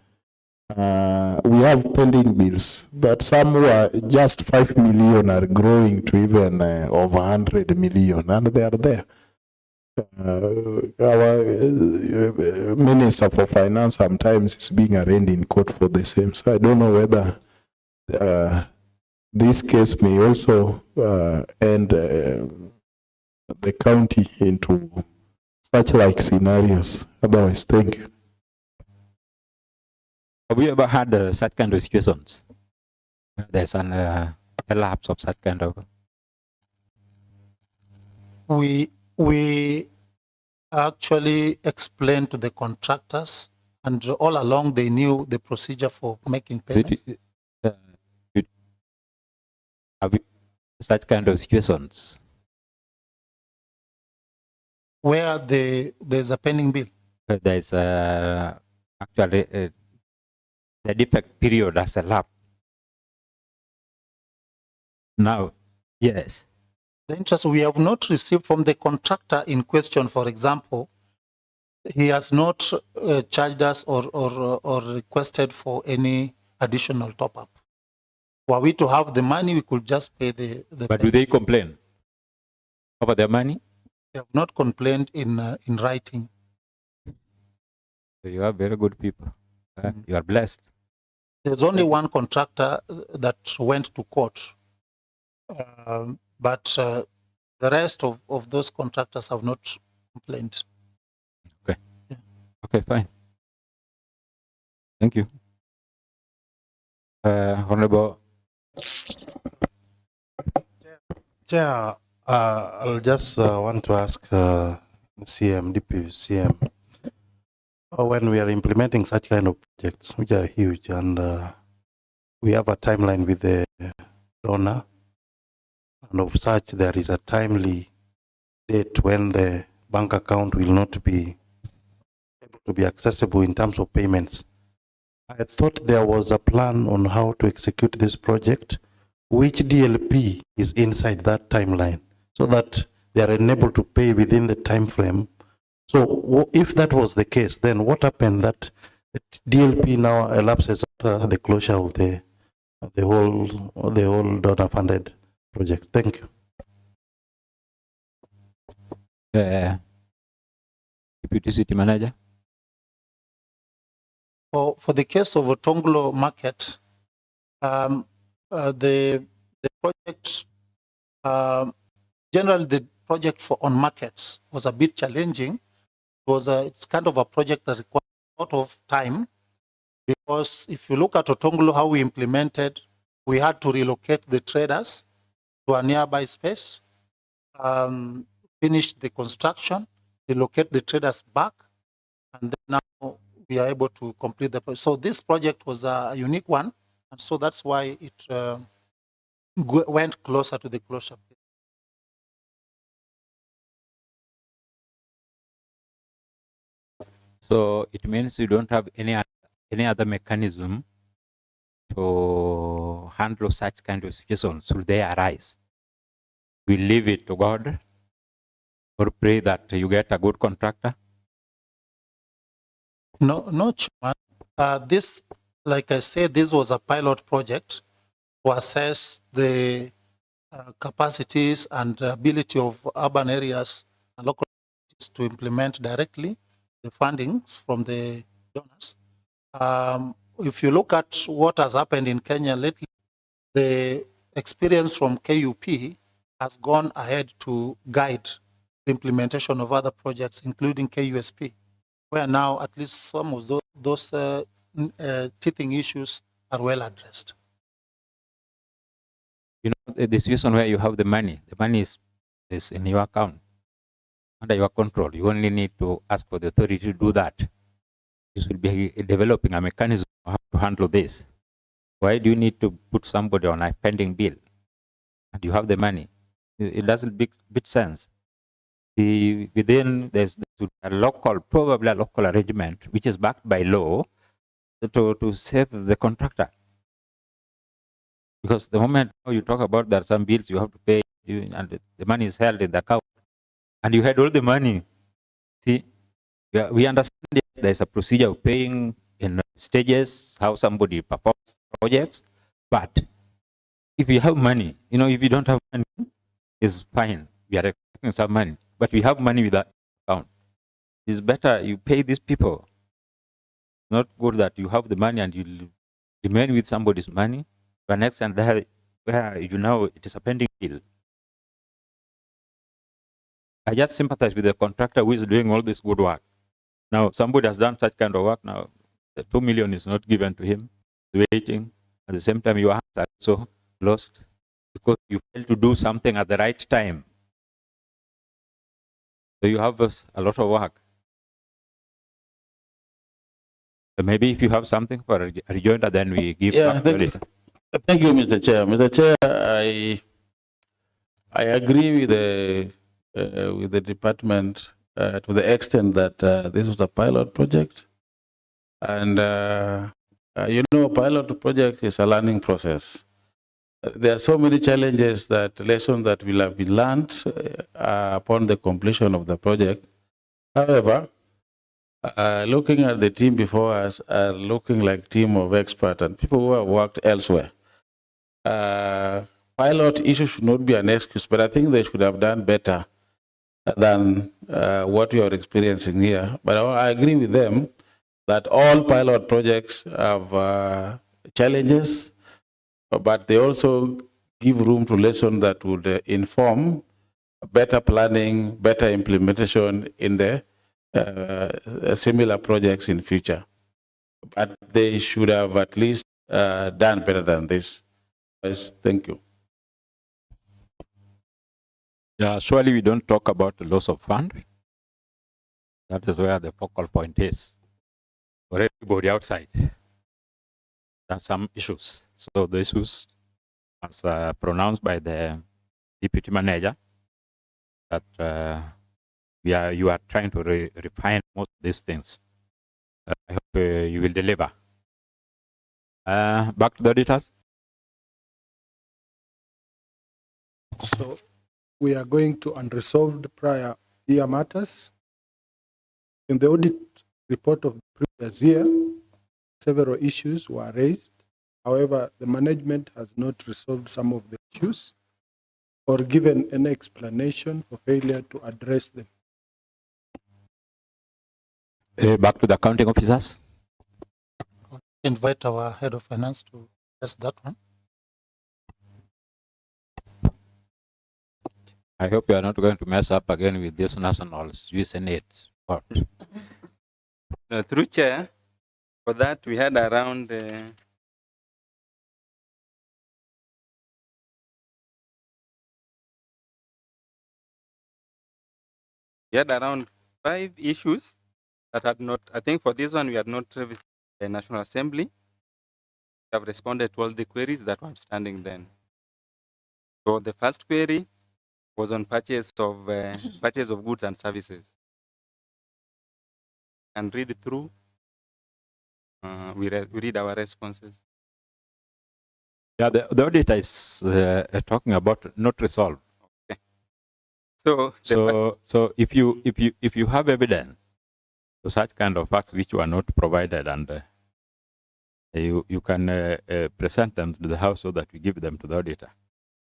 we have pending bills, but some who are just 5 million are growing to even over 100 million, and they are there. Our Minister for Finance sometimes is being arraigned in court for the same. So I don't know whether this case may also end the county into such like scenarios. Otherwise, thank you. Have you ever had such kind of situations? There's an elapse of such kind of. We actually explained to the contractors, and all along they knew the procedure for making payments. Have you such kind of situations? Where there's a pending bill? There's actually the defect period has elapsed. Now, yes. The interest we have not received from the contractor in question, for example, he has not charged us or requested for any additional top-up. Were we to have the money, we could just pay the But do they complain over their money? They have not complained in writing. So you are very good people. You are blessed. There's only one contractor that went to court. But the rest of those contractors have not complained. Okay. Yeah. Okay, fine. Thank you. Honorable. Chair, I'll just want to ask CM, Deputy CM. when we are implementing such kind of projects, which are huge, and we have a timeline with the donor, and of such there is a timely date when the bank account will not be able to be accessible in terms of payments. I thought there was a plan on how to execute this project, which DLP is inside that timeline, so that they are enabled to pay within the time frame. So if that was the case, then what happened that the DLP now elapses after the closure of the whole donor-funded project? Thank you. Deputy City Manager. For the case of Otonglo Market, the project, generally the project on markets was a bit challenging. It's kind of a project that requires a lot of time, because if you look at Otonglo, how we implemented, we had to relocate the traders to a nearby space, finish the construction, relocate the traders back, and then now we are able to complete the project. So this project was a unique one, and so that's why it went closer to the closure. So it means you don't have any other mechanism to handle such kind of situations should they arise. We leave it to God, or pray that you get a good contractor. No, Chairman. This, like I said, this was a pilot project to assess the capacities and ability of urban areas and local communities to implement directly the fundings from the donors. If you look at what has happened in Kenya lately, the experience from KUP has gone ahead to guide the implementation of other projects, including KUSP, where now at least some of those teething issues are well addressed. You know, the situation where you have the money is in your account, under your control. You only need to ask for the authority to do that. You should be developing a mechanism of how to handle this. Why do you need to put somebody on a pending bill and you have the money? It doesn't make sense. Within there's a local, probably a local arrangement which is backed by law to save the contractor. Because the moment you talk about there are some bills you have to pay, and the money is held in the account, and you had all the money. See, we understand there's a procedure of paying in stages, how somebody performs projects, but if you have money, if you don't have money, it's fine. We are expecting some money, but we have money with that account. It's better you pay these people. It's not good that you have the money and you remain with somebody's money. But next and there, where it is a pending bill. I just sympathize with the contractor who is doing all this good work. Now, somebody has done such kind of work. Now, the 2 million is not given to him, waiting. At the same time, your hands are also lost because you failed to do something at the right time. So you have a lot of work. So maybe if you have something for a rejoinder, then we give back to later. Thank you, Mr. Chair. Mr. Chair, I agree with the department to the extent that this was a pilot project, and pilot project is a learning process. There are so many challenges lessons that will have been learned upon the completion of the project. However, looking at the team before us are looking like team of experts and people who have worked elsewhere. Pilot issue should not be an excuse, but I think they should have done better than what we are experiencing here. But I agree with them that all pilot projects have challenges, but they also give room to lessons that would inform better planning, better implementation in the similar projects in future. But they should have at least done better than this. Yes, thank you. Yeah, surely we don't talk about the loss of fund. That is where the focal point is. for everybody outside. There are some issues. So the issues, as pronounced by the deputy manager, that you are trying to refine most of these things. I hope you will deliver. Back to the auditors. So we are going to unresolved prior year matters. In the audit report of the previous year, several issues were raised. However, the management has not resolved some of the issues or given any explanation for failure to address them. Back to the accounting officers. Invite our head of finance to address that one. I hope you are not going to mess up again with this national Senate report. Through chair, for that we had around we had around 5 issues that had not, I think for this one we had not visited the National Assembly. We have responded to all the queries that were outstanding then. So the first query was on purchase of goods and services. And read through, we read our responses. Yeah, the auditor is talking about not resolved. Okay. So if you have evidence to such kind of facts which were not provided, and you can present them to the House so that we give them to the auditor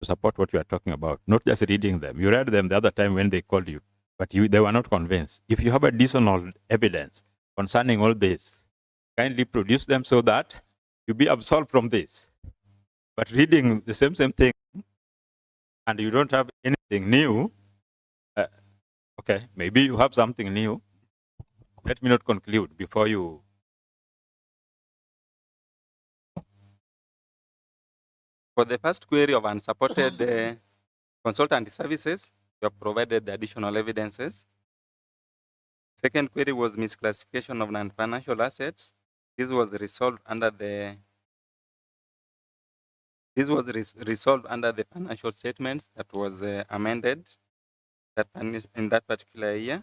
to support what you are talking about, not just reading them. You read them the other time when they called you, but they were not convinced. If you have additional evidence concerning all this, kindly produce them so that you be absolved from this. But reading the same thing and you don't have anything new, okay, maybe you have something new. Let me not conclude before you. For the first query of unsupported consultant services, we have provided the additional evidences. Second query was misclassification of non-financial assets. This was resolved under the resolved under the financial statements that was amended in that particular year.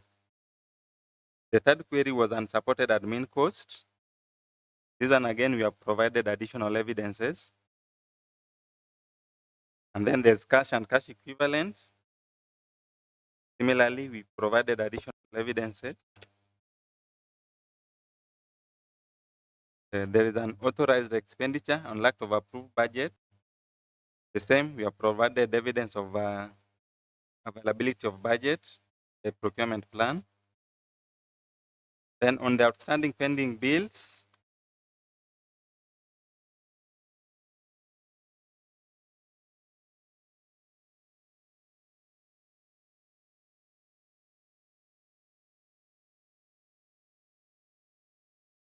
The third query was unsupported admin cost. This one again, we have provided additional evidences. And then there's cash and cash equivalents. Similarly, we provided additional evidences. There is an authorized expenditure on lack of approved budget. The same, we have provided evidence of availability of budget, the procurement plan. Then on the outstanding pending bills,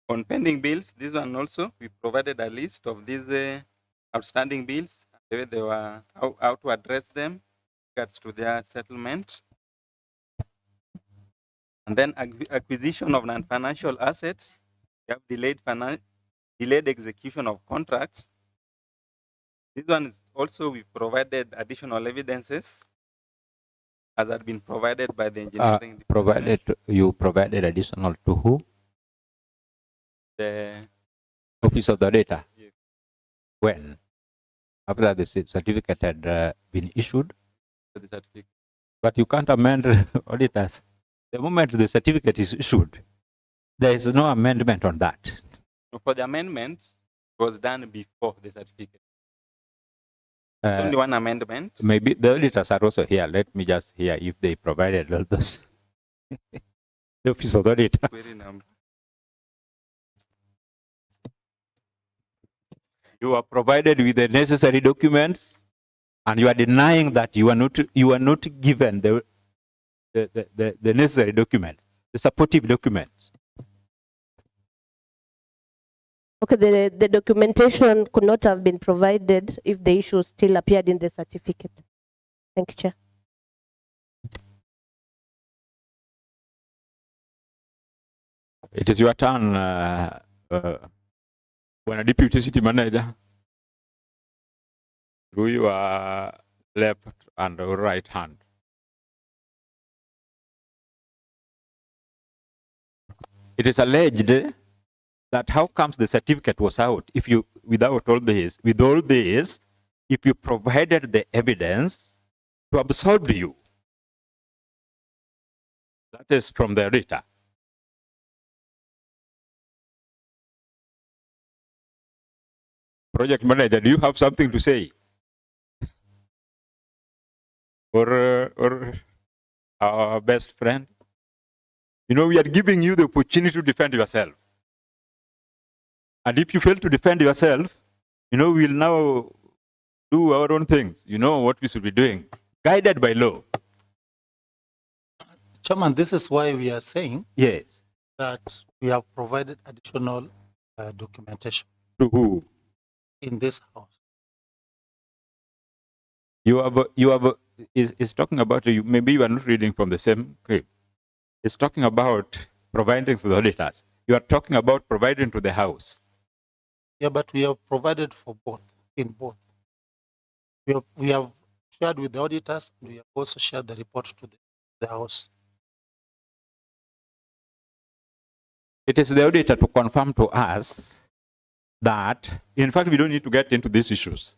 on pending bills, this one also, we provided a list of these outstanding bills, the way they were, how to address them, regards to their settlement. And then acquisition of non-financial assets. We have delayed execution of contracts. This one is also, we provided additional evidences as had been provided by the engineering department. You provided additional to who? The Office of the Data. Yes. When? After the certificate had been issued? The certificate. But you can't amend auditors. The moment the certificate is issued, there is no amendment on that. For the amendment, it was done before the certificate. Only one amendment. Maybe the auditors are also here. Let me just hear if they provided all those. The Office of the Auditor. Query number. You are provided with the necessary documents, and you are denying that you are not given the necessary documents, the supportive documents. Okay, the documentation could not have been provided if the issue still appeared in the certificate. Thank you, Chair. It is your turn, Bwana Deputy City Manager, through your left and right hand. It is alleged that how comes the certificate was out if you, with all this, if you provided the evidence to absolve you. That is from the auditor. Project manager, do you have something to say? Or our best friend? You know, we are giving you the opportunity to defend yourself. And if you fail to defend yourself, you know, we'll now do our own things. You know what we should be doing, guided by law. Chairman, this is why we are saying Yes. that we have provided additional documentation. To who? In this house. Is talking about, you. Maybe you are not reading from the same script. It's talking about providing to the auditors. You are talking about providing to the house. Yeah, but we have provided for both, in both. We have shared with the auditors, and we have also shared the report to the house. It is the auditor to confirm to us that, in fact, we don't need to get into these issues.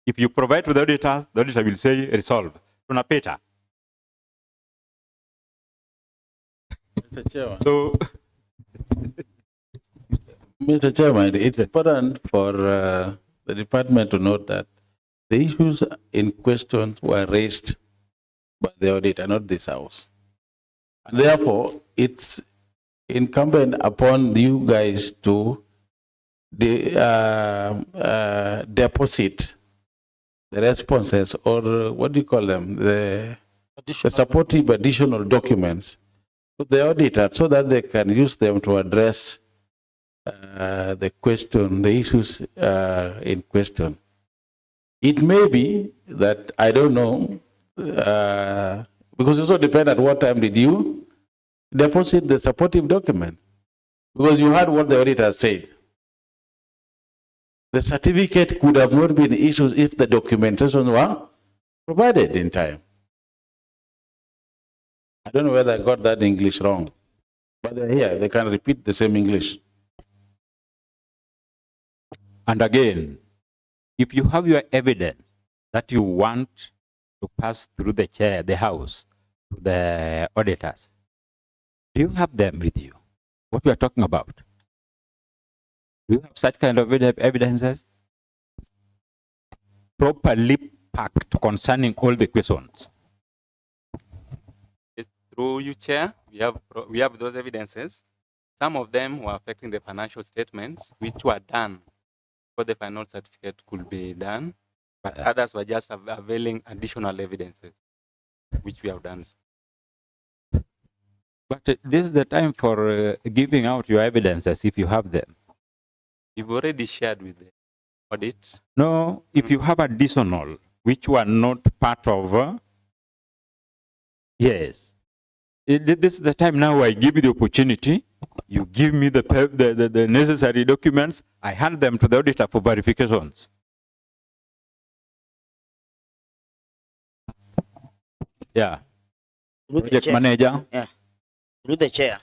If you provide to the auditor will say resolve. Tunapita. Mr. Chairman. So, Mr. Chairman, it's important for the department to note that the issues in question were raised by the auditor, not this house. And therefore, it's incumbent upon you guys to deposit the responses, or what do you call them, the supportive additional documents to the auditor so that they can use them to address the issues in question. It may be that, I don't know, because it also depends at what time did you deposit the supportive document, because you heard what the auditor said. The certificate could have not been issued if the documentation were provided in time. I don't know whether I got that English wrong, but they're here, they can repeat the same English. and again, if you have your evidence that you want to pass through the chair, the house, to the auditors, do you have them with you? What we are talking about? Do you have such kind of evidences? Properly packed concerning all the questions. Yes, through you, Chair, we have those evidences. Some of them were affecting the financial statements, which were done before the final certificate could be done, but others were just availing additional evidences, which we have done. But this is the time for giving out your evidences if you have them. You've already shared with the audit. No, if you have additional, which were not part of, yes. This is the time now I give you the opportunity. You give me the necessary documents. I hand them to the auditor for verifications. Yeah. Project manager. Yeah. Through the chair,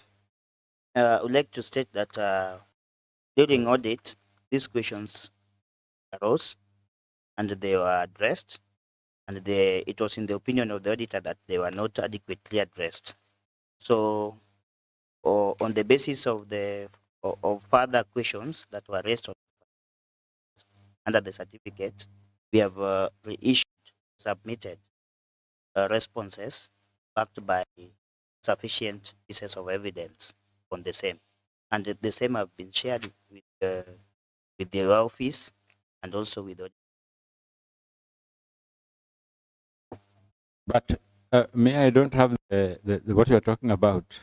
I would like to state that during audit, these questions arose and they were addressed, and it was in the opinion of the auditor that they were not adequately addressed. So, on the basis of of further questions that were raised under the certificate, we have submitted responses backed by sufficient pieces of evidence on the same, and the same have been shared with the office and also with the. But I don't have what you are talking about.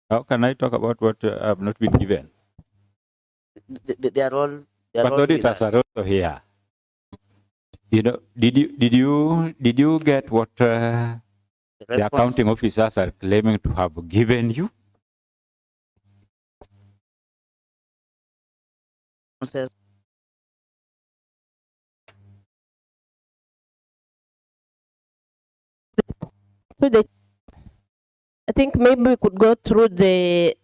How can I talk about what I have not been given? They are all. But auditors are also here. You know, did you get what the accounting officers are claiming to have given you? responses. So I think maybe we could go through the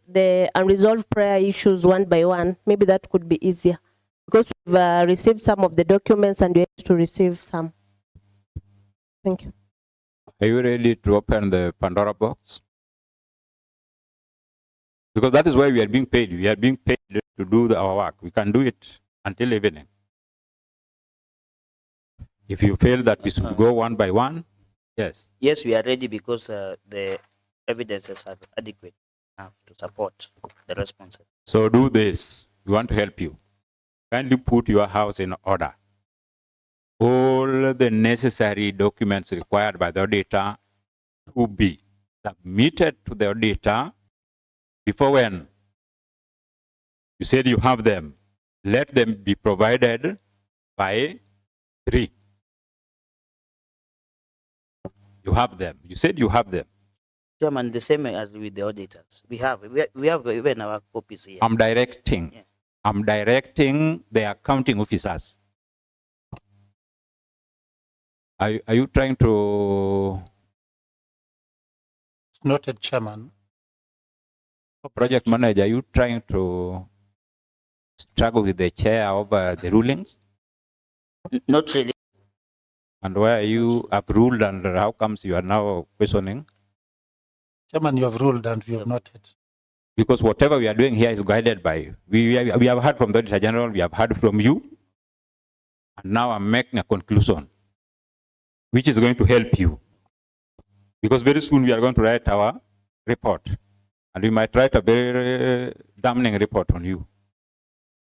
unresolved prayer issues one by one. Maybe that could be easier because we've received some of the documents and we have to receive some. Thank you. Are you ready to open the Pandora box? Because that is why we are being paid. We are being paid to do our work. We can do it until evening. If you feel that we should go one by one, yes. Yes, we are ready because the evidences are adequate enough to support the responses. So do this. We want to help you. Kindly put your house in order. All the necessary documents required by the auditor to be submitted to the auditor before when? You said you have them. Let them be provided by 3. You have them. You said you have them. Chairman, the same as with the auditors. We have even our copies here. I'm directing. Yeah. I'm directing the accounting officers. Are you trying to... Noted, Chairman. Project manager, are you trying to struggle with the chair over the rulings? Not really. And where you have ruled and how comes you are now questioning? Chairman, you have ruled and we have noted. Because whatever we are doing here is guided by you. We have heard from the Auditor General, we have heard from you, and now I'm making a conclusion, which is going to help you. Because very soon we are going to write our report, and we might write a very damning report on you.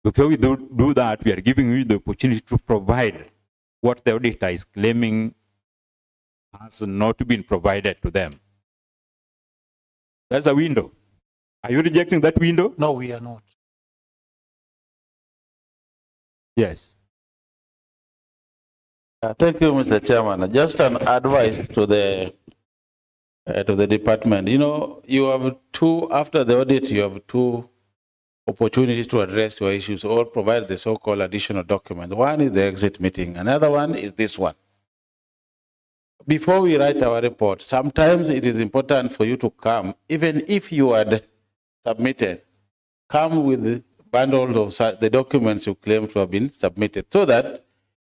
Before we do that, we are giving you the opportunity to provide what the auditor is claiming has not been provided to them. That's a window. Are you rejecting that window? No, we are not. Yes. Thank you, Mr. Chairman. Just an advice to the department. You know, you have after the audit, you have 2 opportunities to address your issues or provide the so-called additional document. One is the exit meeting. Another one is this one. Before we write our report, sometimes it is important for you to come, even if you had submitted, come with the bundle of the documents you claim to have been submitted, so that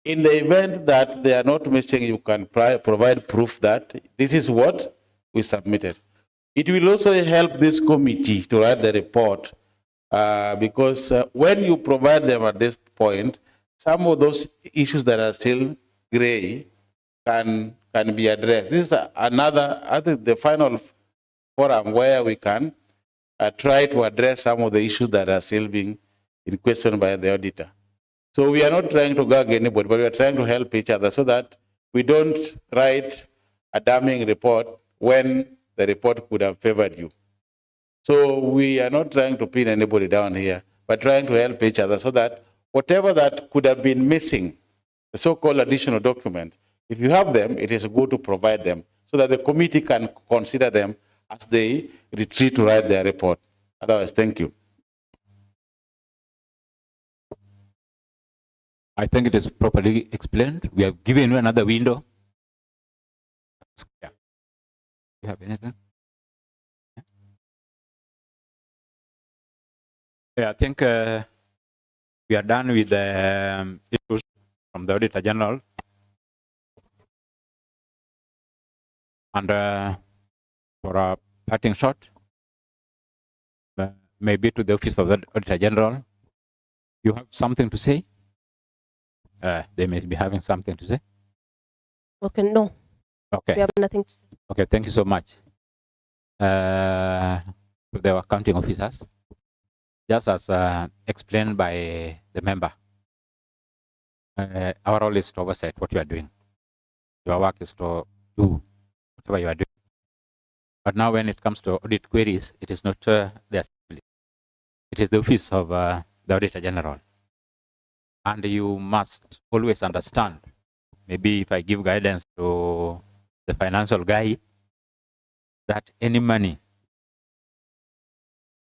in the event that they are not missing, you can provide proof that this is what we submitted. It will also help this committee to write the report because when you provide them at this point, some of those issues that are still gray can be addressed. This is another, I think, the final forum where we can try to address some of the issues that are still being in question by the auditor. So we are not trying to gag anybody, but we are trying to help each other so that we don't write a damning report when the report could have favored you. So we are not trying to pin anybody down here, but trying to help each other so that whatever that could have been missing, the so-called additional document, if you have them, it is good to provide them so that the committee can consider them as they retreat to write their report. Otherwise, thank you. I think it is properly explained. We have given you another window. Yeah. You have anything? Yeah, I think we are done with the issues from the Auditor General. And for a parting shot, maybe to the Office of the Auditor General, you have something to say? They may be having something to say. Okay, no. Okay. We have nothing to say. Okay, thank you so much. To the accounting officers, just as explained by the member, our role is to oversight what you are doing. Your work is to do whatever you are doing. But now when it comes to audit queries, it is not the assembly. It is the Office of the Auditor General. And you must always understand, maybe if I give guidance to the financial guy, that any money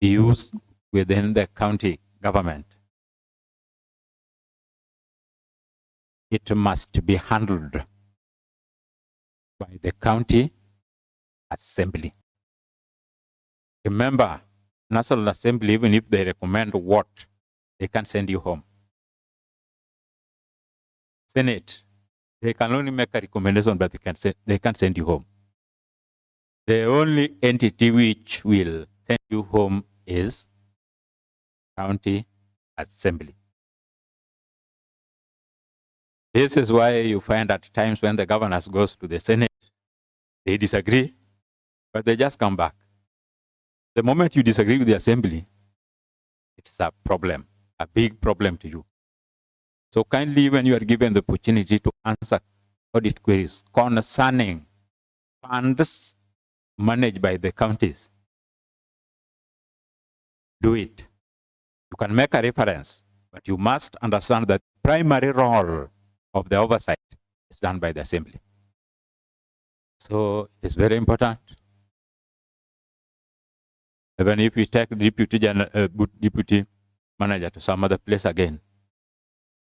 used within the county government it must be handled by the county assembly. Remember, National Assembly, even if they recommend what, they can send you home. Senate, they can only make a recommendation, but they can send you home. The only entity which will send you home is county assembly. This is why you find at times when the governors goes to the Senate, they disagree, but they just come back. The moment you disagree with the assembly, it is a problem, a big problem to you. So kindly, when you are given the opportunity to answer audit queries concerning funds managed by the counties, do it. You can make a reference, but you must understand that the primary role of the oversight is done by the assembly. So it's very important. Even if we take the deputy manager to some other place again,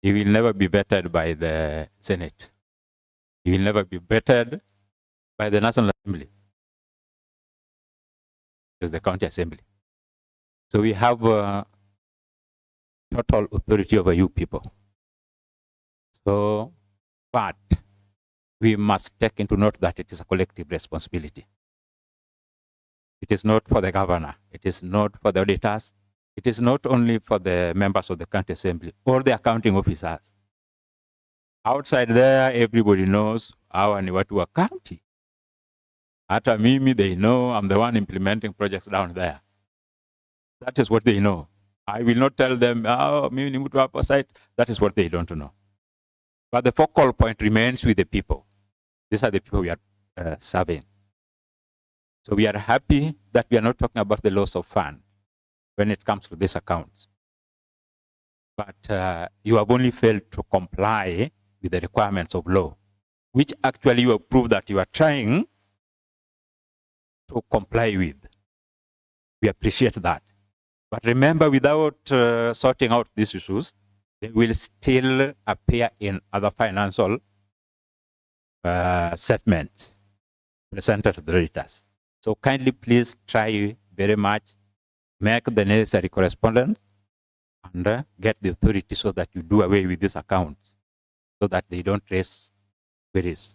he will never be vetted by the Senate. He will never be vetted by the National Assembly. It's the county assembly. So we have total authority over you people. So, but we must take into note that it is a collective responsibility. It is not for the governor. It is not for the auditors. It is not only for the members of the county assembly or the accounting officers. Outside there, everybody knows how and what to a county. After Mimi, they know I'm the one implementing projects down there. That is what they know. I will not tell them, oh, Mimi need to oversight. That is what they don't know. But the focal point remains with the people. These are the people we are serving. So we are happy that we are not talking about the loss of fund when it comes to this account. But you have only failed to comply with the requirements of law, which actually you have proved that you are trying to comply with. We appreciate that. But remember, without sorting out these issues, they will still appear in other financial statements presented to the auditors. So kindly please try very much, make the necessary correspondence, and get the authority so that you do away with these accounts, so that they don't raise queries.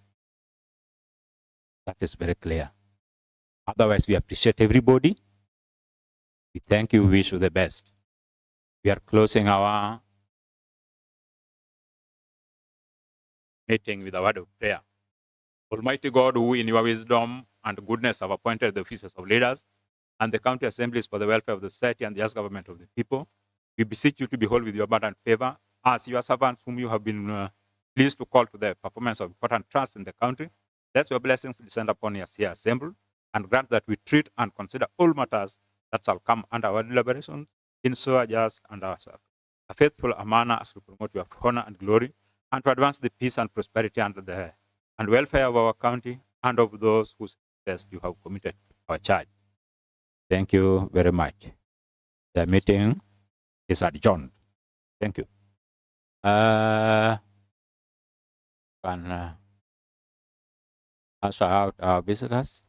That is very clear. Otherwise, we appreciate everybody. We thank you, we wish you the best. We are closing our meeting with a word of prayer. Almighty God, who in your wisdom and goodness have appointed the offices of leaders and the county assemblies for the welfare of the society and the just government of the people, we beseech you to behold with your abundant favor as your servants whom you have been pleased to call to the performance of important tasks in the country. Let your blessings descend upon us here assembled, and grant that we treat and consider all matters that shall come under our deliberations in so just and a faithful manner as to promote your honor and glory, and to advance the peace and prosperity and welfare of our county and of those whose interest you have committed to our charge. Thank you very much. The meeting is adjourned. Thank you. Can usher out our visitors.